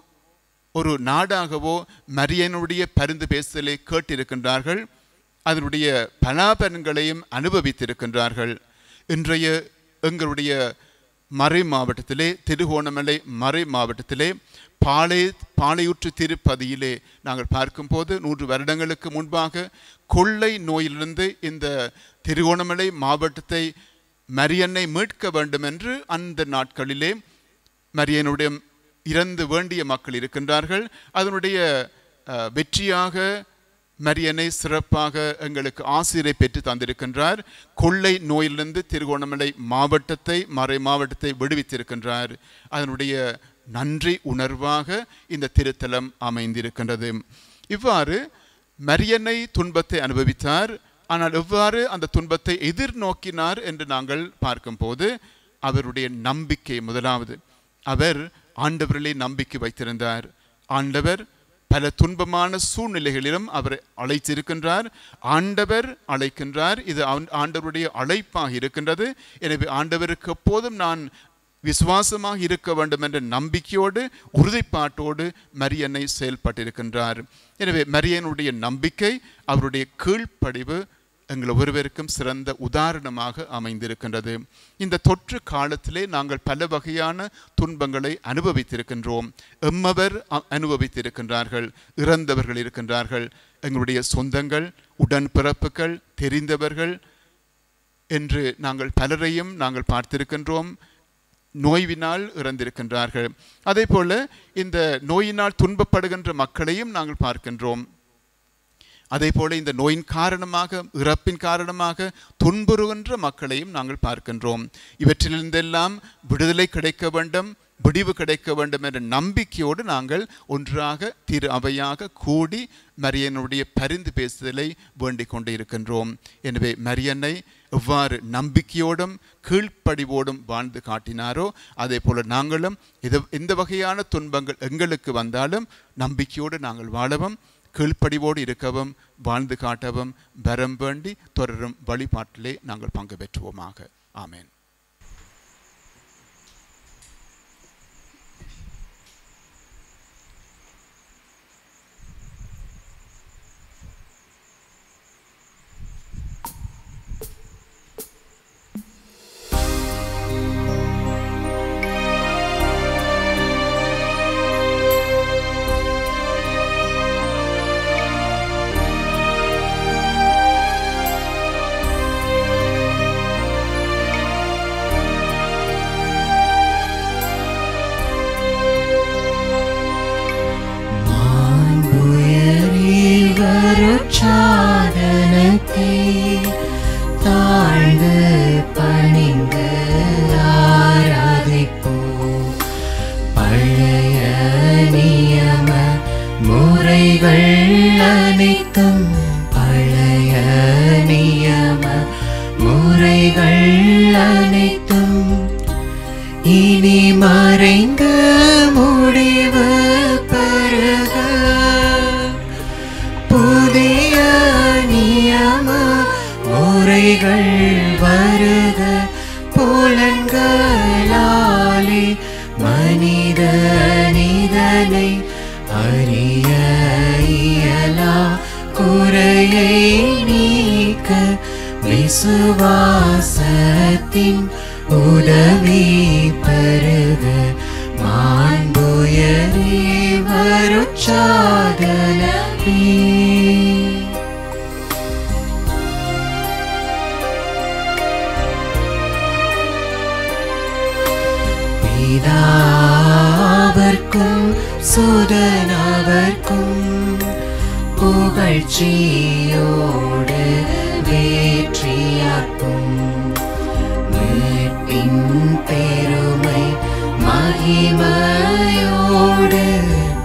Speaker 3: ஒரு நாடாகவோ மரியனுடைய பரிந்து பேசுதலை கேட்டிருக்கின்றார்கள். அதனுடைய பலாபலன்களையும் அனுபவித்திருக்கின்றார்கள். இன்றைய எங்களுடைய மறை மாவட்டத்திலே, திருகோணமலை மறை மாவட்டத்திலே பாளையூற்று திருப்பதியிலே நாங்கள் பார்க்கும்போது 100 வருடங்களுக்கு முன்பாக கொள்ளை நோயிலிருந்து இந்த திருகோணமலை மாவட்டத்தை மரியனை மீட்க வேண்டும் என்று அந்த நாட்களிலே மரியனுடைய இறந்து வேண்டிய மக்கள் இருக்கின்றார்கள். அதனுடைய வெற்றியாக மரியனை சிறப்பாக எங்களுக்கு ஆசிரியரை பெற்று தந்திருக்கின்றார். கொள்ளை நோயிலிருந்து திருகோணமலை மாவட்டத்தை, மறை மாவட்டத்தை விடுவித்திருக்கின்றார். அதனுடைய நன்றி உணர்வாக இந்த திருத்தலம் அமைந்திருக்கின்றது. இவ்வாறு மரியனை துன்பத்தை அனுபவித்தார். ஆனால் எவ்வாறு அந்த துன்பத்தை எதிர்நோக்கினார் என்று நாங்கள் பார்க்கும்போது அவருடைய நம்பிக்கை முதலாவது. அவர் ஆண்டவரிலே நம்பிக்கை வைத்திருந்தார். ஆண்டவர் பல துன்பமான சூழ்நிலைகளிலும் அவரை அழைத்திருக்கின்றார். ஆண்டவர் அழைக்கின்றார். இது ஆண்டவருடைய அழைப்பாக இருக்கின்றது. எனவே ஆண்டவருக்கு எப்போதும் நான் விசுவாசமாக இருக்க வேண்டும் என்ற நம்பிக்கையோடு உறுதிப்பாட்டோடு மரியனை செயல்பட்டிருக்கின்றார். எனவே மரியனுடைய நம்பிக்கை, அவருடைய கீழ்ப்படிவு எங்கள் ஒருவருக்கும் சிறந்த உதாரணமாக அமைந்திருக்கின்றது. இந்த தொற்று காலத்திலே நாங்கள் பல வகையான துன்பங்களை அனுபவித்திருக்கின்றோம். எம்மவர் அனுபவித்திருக்கின்றார்கள், இறந்தவர்கள் இருக்கின்றார்கள், எங்களுடைய சொந்தங்கள், உடன்பிறப்புகள், தெரிந்தவர்கள் என்று நாங்கள் பலரையும் நாங்கள் பார்த்திருக்கின்றோம். நோயினால் இறந்திருக்கின்றார்கள். அதே போல இந்த நோயினால் துன்பப்படுகின்ற மக்களையும் நாங்கள் பார்க்கின்றோம். அதே போல இந்த நோயின் காரணமாக, இறப்பின் காரணமாக துன்புறுகின்ற மக்களையும் நாங்கள் பார்க்கின்றோம். இவற்றிலிருந்தெல்லாம் விடுதலை கிடைக்க வேண்டும், விடிவு கிடைக்க வேண்டும் என்ற நம்பிக்கையோடு நாங்கள் ஒன்றாக திரு அவையாக கூடி மரியனுடைய பரிந்து பேசுதலை வேண்டிக் கொண்டு இருக்கின்றோம். எனவே மரியன்னை எவ்வாறு நம்பிக்கையோடும் கீழ்ப்படிவோடும் வாழ்ந்து காட்டினாரோ அதே போல நாங்களும் இந்த வகையான துன்பங்கள் எங்களுக்கு வந்தாலும் நம்பிக்கையோடு நாங்கள் வாழவும் கீழ்ப்படிவோடு இருக்கவும் வாழ்ந்து காட்டவும் வரம் வேண்டி தொடரும் வழிபாட்டிலே நாங்கள் பங்கு பெற்றுவோமாக. ஆமேன்.
Speaker 1: விசுவாசத்தின் உதவி பெருக மாண்புயரி வருட்சாதனமே. பிதாவர்க்கும் சுதனவர்க்கும் புகழ்ச்சியோடு வேற்றியாக்கும் மீட்பின் பெருமை மகிமையோடு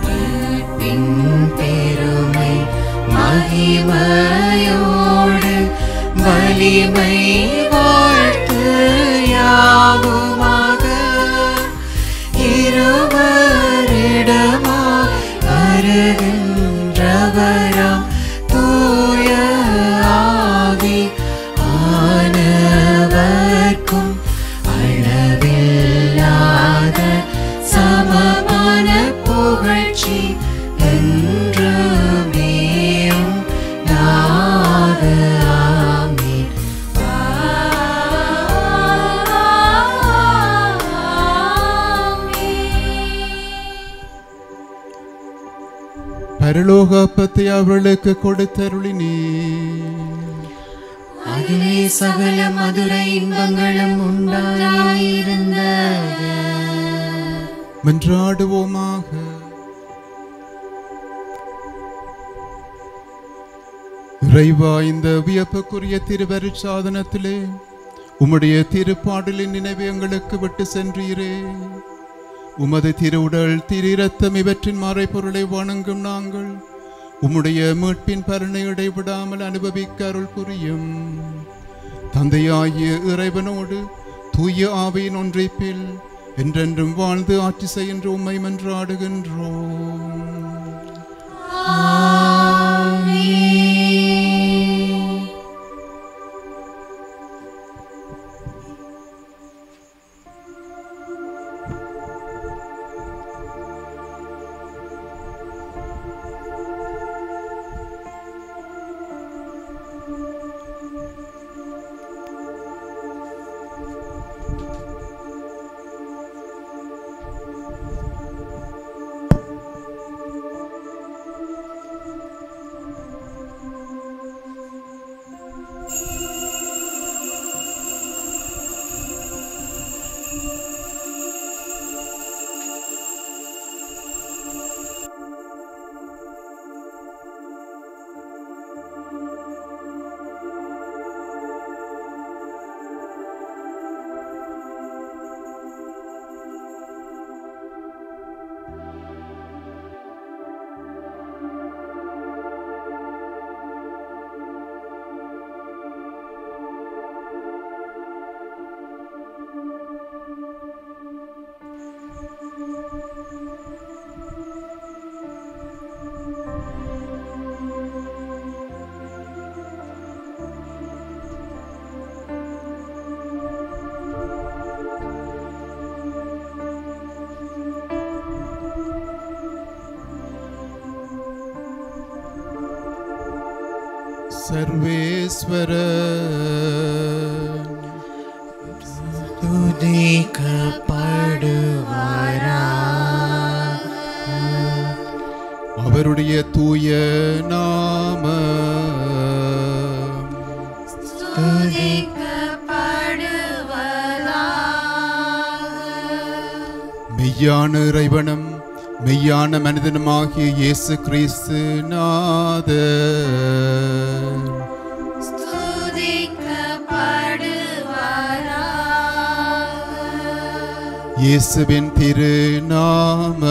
Speaker 1: மீட்பின் பெருமை மகிமையோடு வலிமை வாழ்த்து யாவுமாக இருவரிடமா வருகின்றவராம் தூய ஆவி ஆனவர்க்கும் அளவில்லாத சமமான புகழ்ச்சி என்றுமேயும் நாக ஆமீன்.
Speaker 3: பரலோக அப்பத்தை அவர்களுக்கு கொடுத்தருளினீ,
Speaker 1: அதிலே சகல மதுர இன்பங்களும் உண்டாயிருந்தது.
Speaker 3: மன்றாடுவோமாக. இறைவா, இந்த வியப்புக்குரிய திருவருட்சாதனத்திலே உம்முடைய திருப்பாடலின் நினைவை எங்களுக்கு விட்டு சென்றீரே. உமது திருவுடல் திரு இரத்தம் இவற்றின் மறைபொருளை வணங்கும் நாங்கள் உம்முடைய மீட்பின் பலனை இடைவிடாமல் அனுபவிக்க அருள் புரியும். தந்தையாகிய இறைவனோடு தூய ஆவியின் ஒன்றைப்பில் என்றென்றும் வாழ்ந்து ஆட்சி செய்கின்ற உம்மை மன்றாடுகின்றோம். சர்வேஸ்வர
Speaker 1: துதிக்கப்படுவாரா.
Speaker 3: அவருடைய தூய நாம மெய்யான இறைவனும் மெய்யான மனிதனுமாகிய இயேசு கிறிஸ்து நாதர் இயேசுவின் திருநாம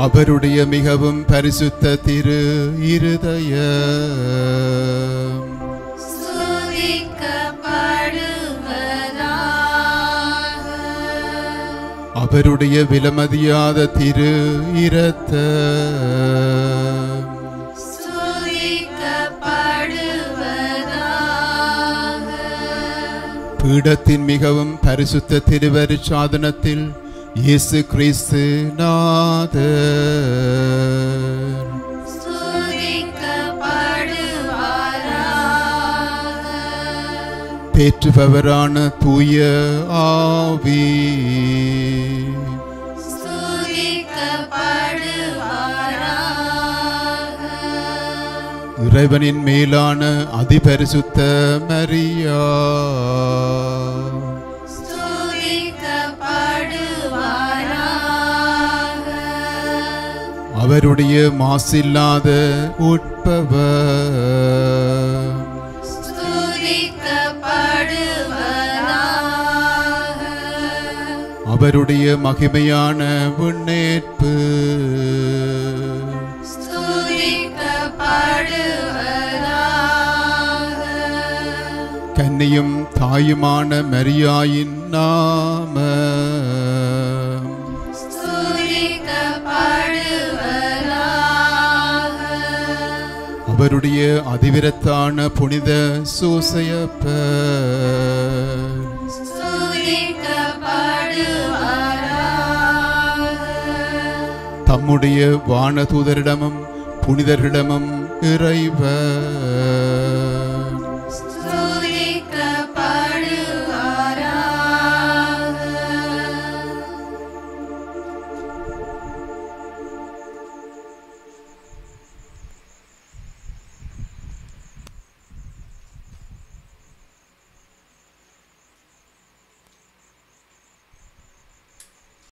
Speaker 3: அவருடைய மிகவும் பரிசுத்த திரு இருதய அவருடைய விலமதியாத திரு இரத்த பீடத்தின் மிகவும் பரிசுத்த திருவரு சாதனத்தில் இயேசு கிறிஸ்து நாதர் பேற்றுபவரான தூய ஆவி இறைவனின் மேலான அதிபரிசுத்த மரியா அவருடைய மாசில்லாத உட்பவர் அவருடைய மகிமையான முன்னேற்பு கன்னியும் தாயுமான மரியாயின் நாம அவருடைய அதிவிரத்தான புனித சூசையப்பர் தம்முடைய வானதூதரிடமும் புனிதர்களிடமும் இறைவர்